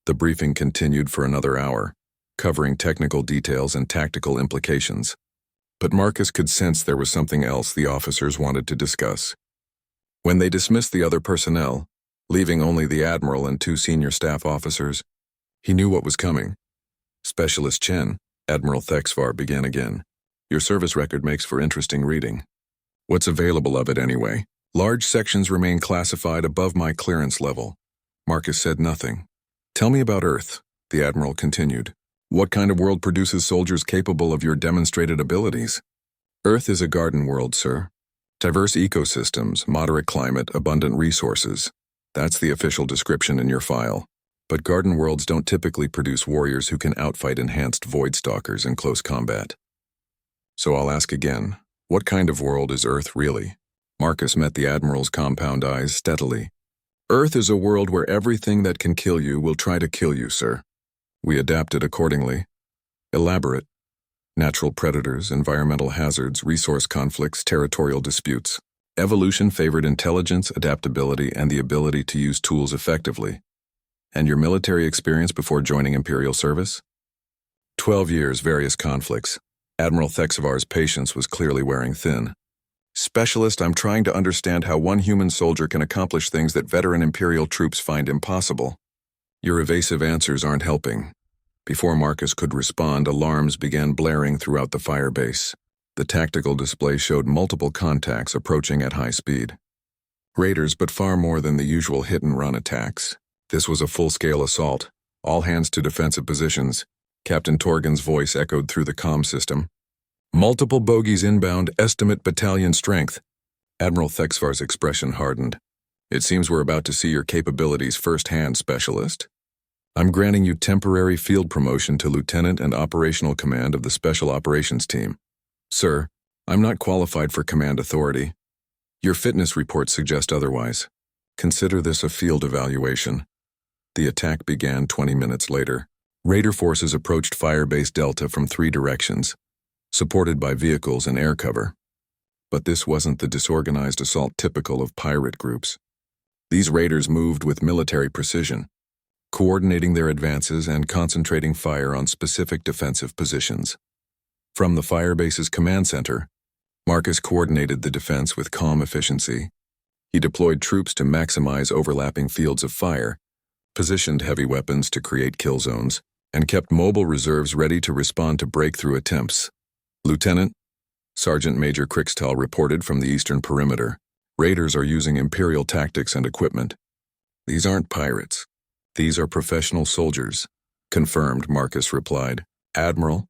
S1: The briefing continued for another hour, covering technical details and tactical implications. But Marcus could sense there was something else the officers wanted to discuss. When they dismissed the other personnel, leaving only the Admiral and 2 senior staff officers, he knew what was coming. Specialist Chen, Admiral Thexvar began again. Your service record makes for interesting reading. What's available of it anyway? Large sections remain classified above my clearance level. Marcus said nothing. Tell me about Earth, the Admiral continued. What kind of world produces soldiers capable of your demonstrated abilities? Earth is a garden world, sir. Diverse ecosystems, moderate climate, abundant resources. That's the official description in your file. But garden worlds don't typically produce warriors who can outfight enhanced Void Stalkers in close combat. So I'll ask again, what kind of world is Earth really? Marcus met the Admiral's compound eyes steadily. Earth is a world where everything that can kill you will try to kill you, sir. We adapted accordingly. Elaborate. Natural predators, environmental hazards, resource conflicts, territorial disputes. Evolution favored intelligence, adaptability, and the ability to use tools effectively. And your military experience before joining Imperial service? 12 years, various conflicts. Admiral Thexvar's patience was clearly wearing thin. Specialist, I'm trying to understand how one human soldier can accomplish things that veteran Imperial troops find impossible. Your evasive answers aren't helping. Before Marcus could respond, alarms began blaring throughout the firebase. The tactical display showed multiple contacts approaching at high speed. Raiders, but far more than the usual hit-and-run attacks. This was a full-scale assault. All hands to defensive positions. Captain Torgan's voice echoed through the comm system. Multiple bogies inbound, estimate battalion strength. Admiral Thexvar's expression hardened. It seems we're about to see your capabilities firsthand, Specialist. I'm granting you temporary field promotion to Lieutenant and Operational Command of the Special Operations Team. Sir, I'm not qualified for command authority. Your fitness reports suggest otherwise. Consider this a field evaluation. The attack began 20 minutes later. Raider forces approached Firebase Delta from 3 directions, supported by vehicles and air cover. But this wasn't the disorganized assault typical of pirate groups. These raiders moved with military precision, coordinating their advances and concentrating fire on specific defensive positions. From the Firebase's command center, Marcus coordinated the defense with calm efficiency. He deployed troops to maximize overlapping fields of fire, positioned heavy weapons to create kill zones, and kept mobile reserves ready to respond to breakthrough attempts. Lieutenant, Sergeant Major Krixtal reported from the eastern perimeter. Raiders are using Imperial tactics and equipment. These aren't pirates. These are professional soldiers. Confirmed, Marcus replied. Admiral,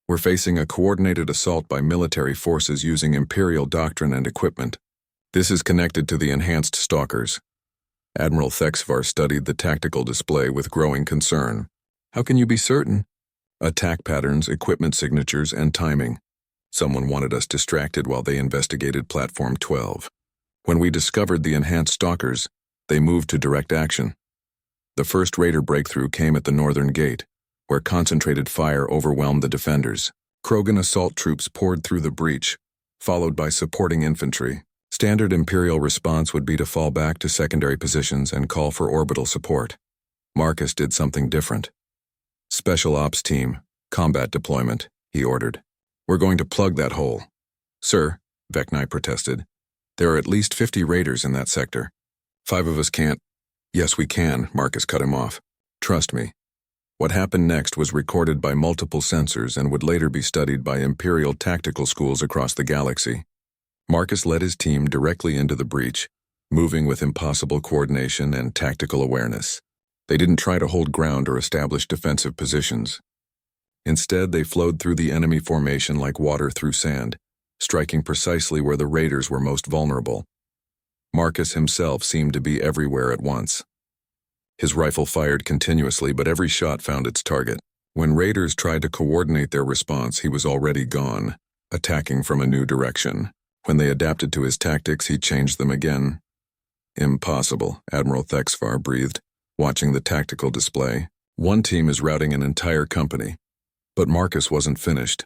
S1: we're facing a coordinated assault by military forces using Imperial doctrine and equipment. This is connected to the enhanced stalkers. Admiral Thexvar studied the tactical display with growing concern. How can you be certain? Attack patterns, equipment signatures, and timing. Someone wanted us distracted while they investigated Platform 12. When we discovered the enhanced stalkers, they moved to direct action. The first raider breakthrough came at the northern gate, where concentrated fire overwhelmed the defenders. Krogan assault troops poured through the breach, followed by supporting infantry. Standard Imperial response would be to fall back to secondary positions and call for orbital support. Marcus did something different. Special Ops Team, combat deployment, he ordered. We're going to plug that hole. Sir, Vecni protested. There are at least 50 raiders in that sector. 5 of us can't. Yes, we can, Marcus cut him off. Trust me. What happened next was recorded by multiple sensors and would later be studied by Imperial tactical schools across the galaxy. Marcus led his team directly into the breach, moving with impossible coordination and tactical awareness. They didn't try to hold ground or establish defensive positions. Instead, they flowed through the enemy formation like water through sand, striking precisely where the raiders were most vulnerable. Marcus himself seemed to be everywhere at once. His rifle fired continuously, but every shot found its target. When raiders tried to coordinate their response, he was already gone, attacking from a new direction. When they adapted to his tactics, he changed them again. Impossible, Admiral Thexvar breathed, watching the tactical display. One team is routing an entire company. But Marcus wasn't finished.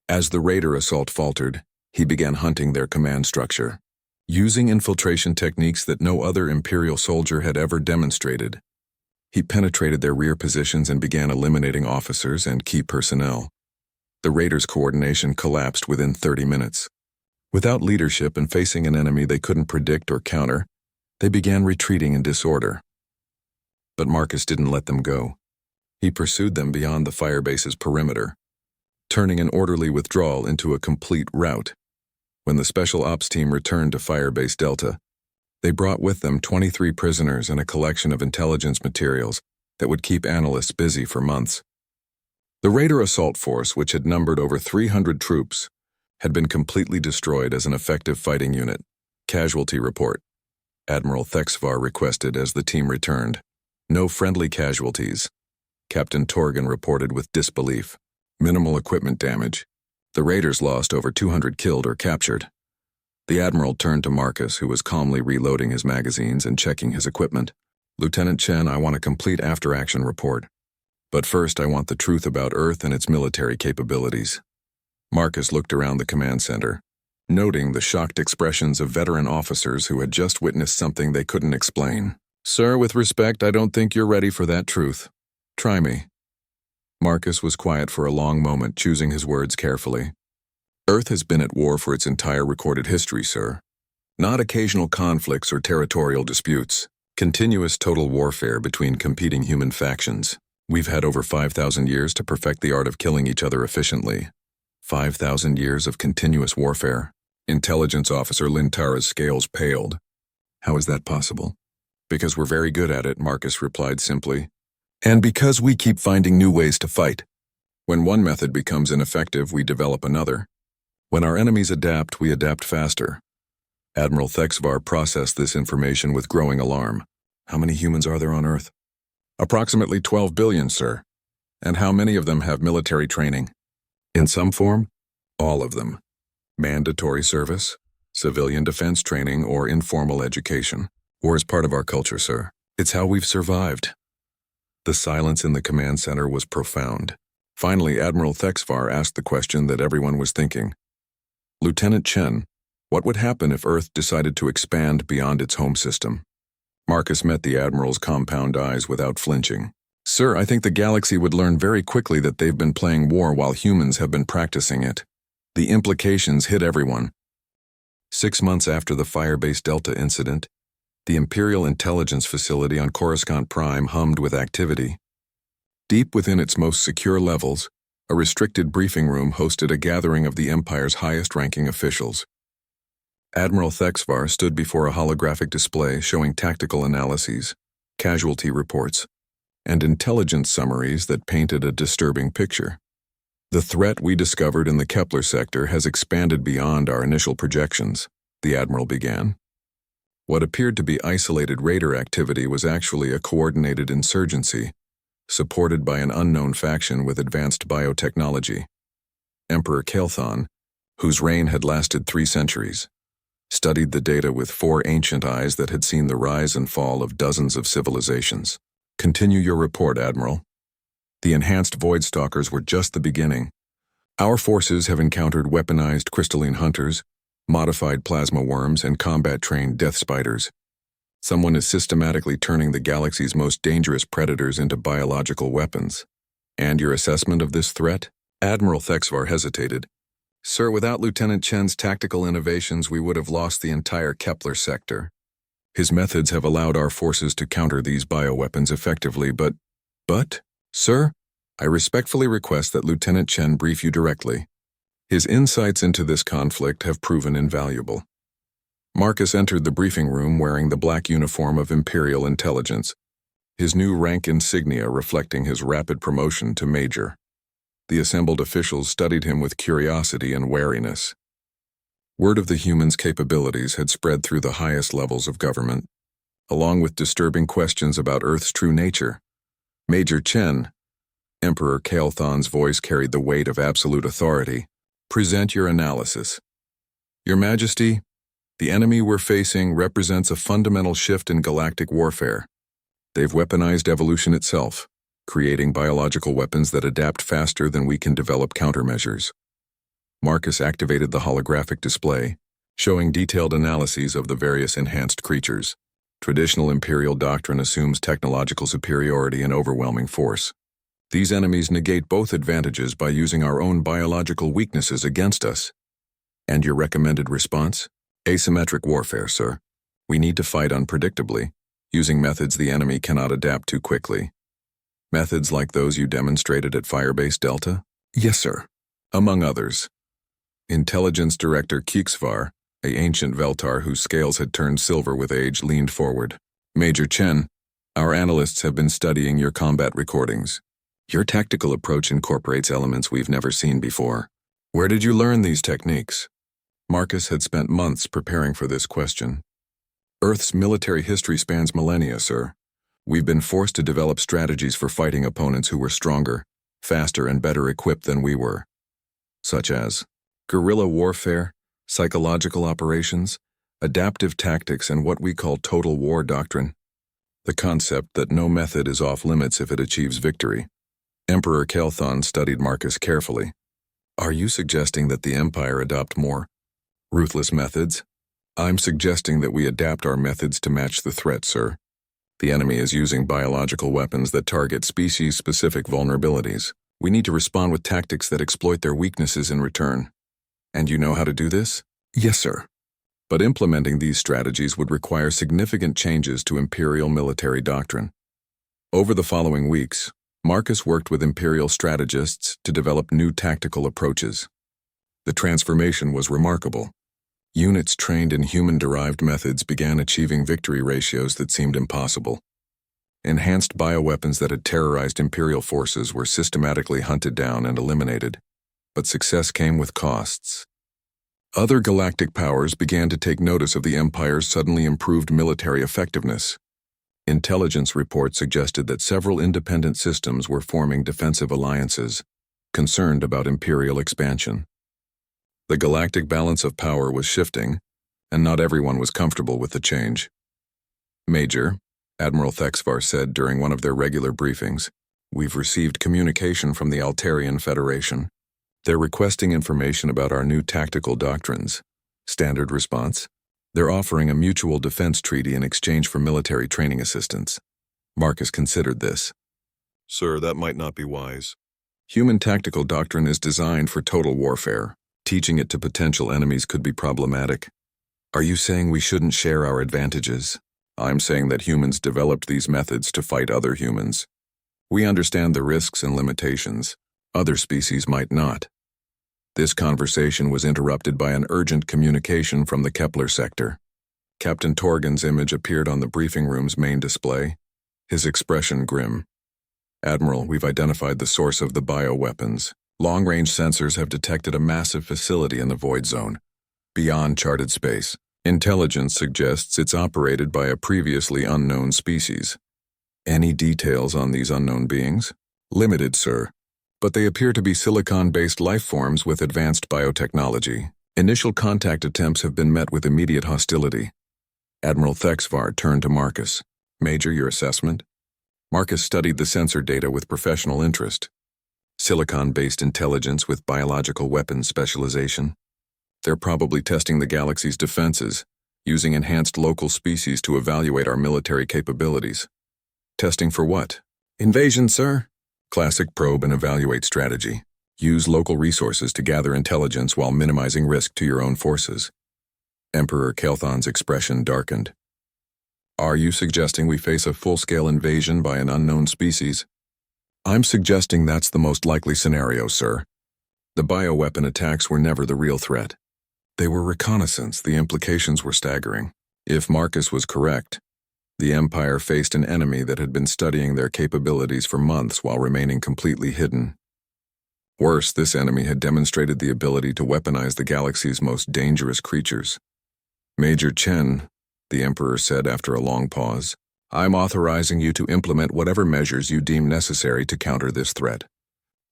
S1: As the raider assault faltered, he began hunting their command structure. Using infiltration techniques that no other Imperial soldier had ever demonstrated, he penetrated their rear positions and began eliminating officers and key personnel. The raiders' coordination collapsed within 30 minutes. Without leadership and facing an enemy they couldn't predict or counter, they began retreating in disorder. But Marcus didn't let them go. He pursued them beyond the firebase's perimeter, turning an orderly withdrawal into a complete rout. When the Special Ops Team returned to Firebase Delta, they brought with them 23 prisoners and a collection of intelligence materials that would keep analysts busy for months. The Raider assault force, which had numbered over 300 troops, had been completely destroyed as an effective fighting unit. Casualty report, Admiral Thexvar requested as the team returned. No friendly casualties, Captain Torgan reported with disbelief. Minimal equipment damage. The raiders lost over 200 killed or captured. The Admiral turned to Marcus, who was calmly reloading his magazines and checking his equipment. Lieutenant Chen, I want a complete after-action report. But first I want the truth about Earth and its military capabilities. Marcus looked around the command center, noting the shocked expressions of veteran officers who had just witnessed something they couldn't explain. Sir, with respect, I don't think you're ready for that truth. Try me. Marcus was quiet for a long moment, choosing his words carefully. Earth has been at war for its entire recorded history, sir. Not occasional conflicts or territorial disputes. Continuous total warfare between competing human factions. We've had over 5,000 years to perfect the art of killing each other efficiently. 5,000 years of continuous warfare. Intelligence Officer Lintara's scales paled. How is that possible? Because we're very good at it, Marcus replied simply. And because we keep finding new ways to fight. When one method becomes ineffective, we develop another. When our enemies adapt, we adapt faster. Admiral Thexvar processed this information with growing alarm. How many humans are there on Earth? Approximately 12 billion, sir. And how many of them have military training? In some form? All of them. Mandatory service, civilian defense training, or informal education. War is part of our culture, sir. It's how we've survived. The silence in the command center was profound. Finally, Admiral Thexvar asked the question that everyone was thinking. Lieutenant Chen, what would happen if Earth decided to expand beyond its home system? Marcus met the Admiral's compound eyes without flinching. Sir, I think the galaxy would learn very quickly that they've been playing war while humans have been practicing it. The implications hit everyone. 6 months after the Firebase Delta incident, the Imperial Intelligence Facility on Coruscant Prime hummed with activity. Deep within its most secure levels, a restricted briefing room hosted a gathering of the Empire's highest-ranking officials. Admiral Thexvar stood before a holographic display showing tactical analyses, casualty reports, and intelligence summaries that painted a disturbing picture. The threat we discovered in the Kepler sector has expanded beyond our initial projections, the Admiral began. What appeared to be isolated raider activity was actually a coordinated insurgency, supported by an unknown faction with advanced biotechnology. Emperor Kael'thon, whose reign had lasted 3 centuries, studied the data with 4 ancient eyes that had seen the rise and fall of dozens of civilizations. Continue your report, Admiral. The enhanced Void Stalkers were just the beginning. Our forces have encountered weaponized crystalline hunters, modified plasma worms, and combat-trained death spiders. Someone is systematically turning the galaxy's most dangerous predators into biological weapons. And your assessment of this threat? Admiral Thexvar hesitated. Sir, without Lieutenant Chen's tactical innovations, we would have lost the entire Kepler sector. His methods have allowed our forces to counter these bioweapons effectively, but, sir, I respectfully request that Lieutenant Chen brief you directly. His insights into this conflict have proven invaluable. Marcus entered the briefing room wearing the black uniform of Imperial Intelligence, his new rank insignia reflecting his rapid promotion to Major. The assembled officials studied him with curiosity and wariness. Word of the humans' capabilities had spread through the highest levels of government, along with disturbing questions about Earth's true nature. Major Chen, Emperor Kael'thon's voice carried the weight of absolute authority. Present your analysis. Your Majesty, the enemy we're facing represents a fundamental shift in galactic warfare. They've weaponized evolution itself, creating biological weapons that adapt faster than we can develop countermeasures. Marcus activated the holographic display, showing detailed analyses of the various enhanced creatures. Traditional Imperial doctrine assumes technological superiority and overwhelming force. These enemies negate both advantages by using our own biological weaknesses against us. And your recommended response? Asymmetric warfare, sir. We need to fight unpredictably, using methods the enemy cannot adapt to quickly. Methods like those you demonstrated at Firebase Delta? Yes, sir. Among others. Intelligence Director Keeksvar, an ancient Veltar whose scales had turned silver with age, leaned forward. Major Chen, our analysts have been studying your combat recordings. Your tactical approach incorporates elements we've never seen before. Where did you learn these techniques? Marcus had spent months preparing for this question. Earth's military history spans millennia, sir. We've been forced to develop strategies for fighting opponents who were stronger, faster, and better equipped than we were, such as guerrilla warfare, psychological operations, adaptive tactics, and what we call total war doctrine, the concept that no method is off limits if it achieves victory. Emperor Kael'thon studied Marcus carefully. Are you suggesting that the Empire adopt more ruthless methods? I'm suggesting that we adapt our methods to match the threat, sir. The enemy is using biological weapons that target species-specific vulnerabilities. We need to respond with tactics that exploit their weaknesses in return. And you know how to do this? Yes, sir. But implementing these strategies would require significant changes to Imperial military doctrine. Over the following weeks, Marcus worked with Imperial strategists to develop new tactical approaches. The transformation was remarkable. Units trained in human-derived methods began achieving victory ratios that seemed impossible. Enhanced bioweapons that had terrorized Imperial forces were systematically hunted down and eliminated, but success came with costs. Other galactic powers began to take notice of the Empire's suddenly improved military effectiveness. Intelligence reports suggested that several independent systems were forming defensive alliances, concerned about Imperial expansion. The galactic balance of power was shifting, and not everyone was comfortable with the change. Major, Admiral Thexvar said during one of their regular briefings, "We've received communication from the Altarian Federation. They're requesting information about our new tactical doctrines." Standard response. "They're offering a mutual defense treaty in exchange for military training assistance." Marcus considered this. "Sir, that might not be wise. Human tactical doctrine is designed for total warfare. Teaching it to potential enemies could be problematic. Are you saying we shouldn't share our advantages?" "I'm saying that humans developed these methods to fight other humans. We understand the risks and limitations. Other species might not." This conversation was interrupted by an urgent communication from the Kepler sector. Captain Torgan's image appeared on the briefing room's main display, his expression grim. "Admiral, we've identified the source of the bioweapons. Long-range sensors have detected a massive facility in the void zone, beyond charted space. Intelligence suggests it's operated by a previously unknown species." "Any details on these unknown beings?" "Limited, sir. But they appear to be silicon-based life forms with advanced biotechnology. Initial contact attempts have been met with immediate hostility." Admiral Thexvar turned to Marcus. "Major, your assessment?" Marcus studied the sensor data with professional interest. Silicon-based intelligence with biological weapons specialization. They're probably testing the galaxy's defenses, using enhanced local species to evaluate our military capabilities. Testing for what? "Invasion, sir." Classic probe and evaluate strategy. Use local resources to gather intelligence while minimizing risk to your own forces. Emperor Kelthon's expression darkened. "Are you suggesting we face a full-scale invasion by an unknown species?" "I'm suggesting that's the most likely scenario, sir. The bioweapon attacks were never the real threat. They were reconnaissance. The implications were staggering. If Marcus was correct, the Empire faced an enemy that had been studying their capabilities for months while remaining completely hidden. Worse, this enemy had demonstrated the ability to weaponize the galaxy's most dangerous creatures. "Major Chen," the Emperor said after a long pause, "I'm authorizing you to implement whatever measures you deem necessary to counter this threat.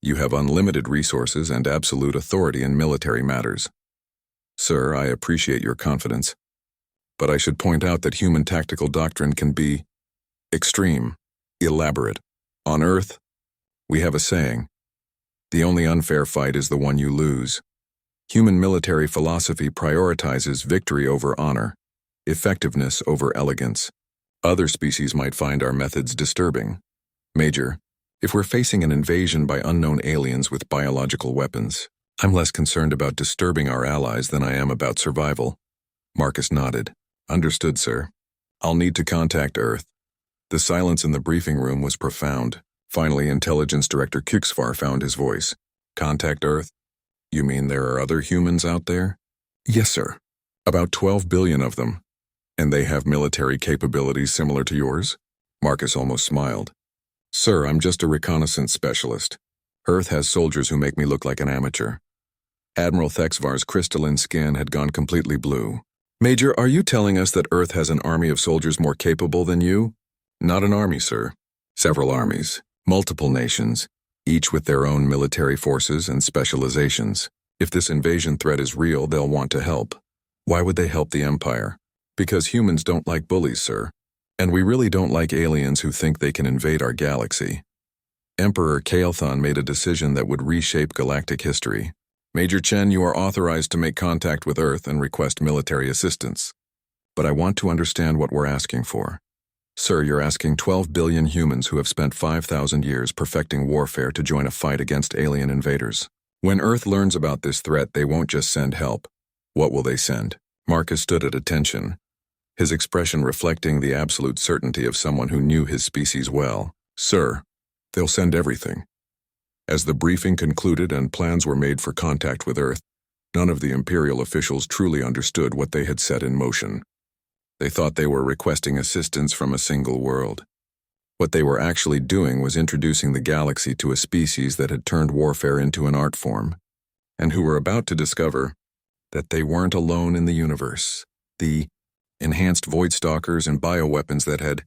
S1: You have unlimited resources and absolute authority in military matters." "Sir, I appreciate your confidence. But I should point out that human tactical doctrine can be extreme, elaborate. On Earth, we have a saying, 'The only unfair fight is the one you lose.' Human military philosophy prioritizes victory over honor, effectiveness over elegance. Other species might find our methods disturbing. Major, if we're facing an invasion by unknown aliens with biological weapons, I'm less concerned about disturbing our allies than I am about survival." Marcus nodded. "Understood, sir. I'll need to contact Earth." The silence in the briefing room was profound. Finally, Intelligence Director Kixfar found his voice. "Contact Earth? You mean there are other humans out there?" "Yes, sir. About 12 billion of them. And they have military capabilities similar to yours?" Marcus almost smiled. "Sir, I'm just a reconnaissance specialist. Earth has soldiers who make me look like an amateur." Admiral Thexvar's crystalline skin had gone completely blue. "Major, are you telling us that Earth has an army of soldiers more capable than you?" "Not an army, sir. Several armies, multiple nations, each with their own military forces and specializations. If this invasion threat is real, they'll want to help." "Why would they help the Empire?" "Because humans don't like bullies, sir. And we really don't like aliens who think they can invade our galaxy." Emperor Kael'thon made a decision that would reshape galactic history. "Major Chen, you are authorized to make contact with Earth and request military assistance. But I want to understand what we're asking for." "Sir, you're asking 12 billion humans who have spent 5,000 years perfecting warfare to join a fight against alien invaders. When Earth learns about this threat, they won't just send help. What will they send?" Marcus stood at attention, his expression reflecting the absolute certainty of someone who knew his species well. "Sir, They'll send everything. As the briefing concluded and plans were made for contact with Earth, none of the Imperial officials truly understood what they had set in motion. They thought they were requesting assistance from a single world. What they were actually doing was introducing the galaxy to a species that had turned warfare into an art form, and who were about to discover that they weren't alone in the universe. The enhanced void stalkers and bioweapons that had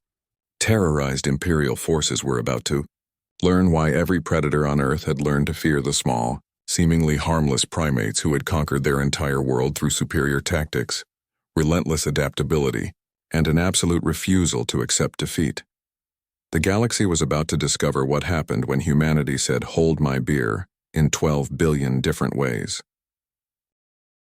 S1: terrorized Imperial forces were about to learn why every predator on Earth had learned to fear the small, seemingly harmless primates who had conquered their entire world through superior tactics, relentless adaptability, and an absolute refusal to accept defeat. The galaxy was about to discover what happened when humanity said, "Hold my beer," in 12 billion different ways.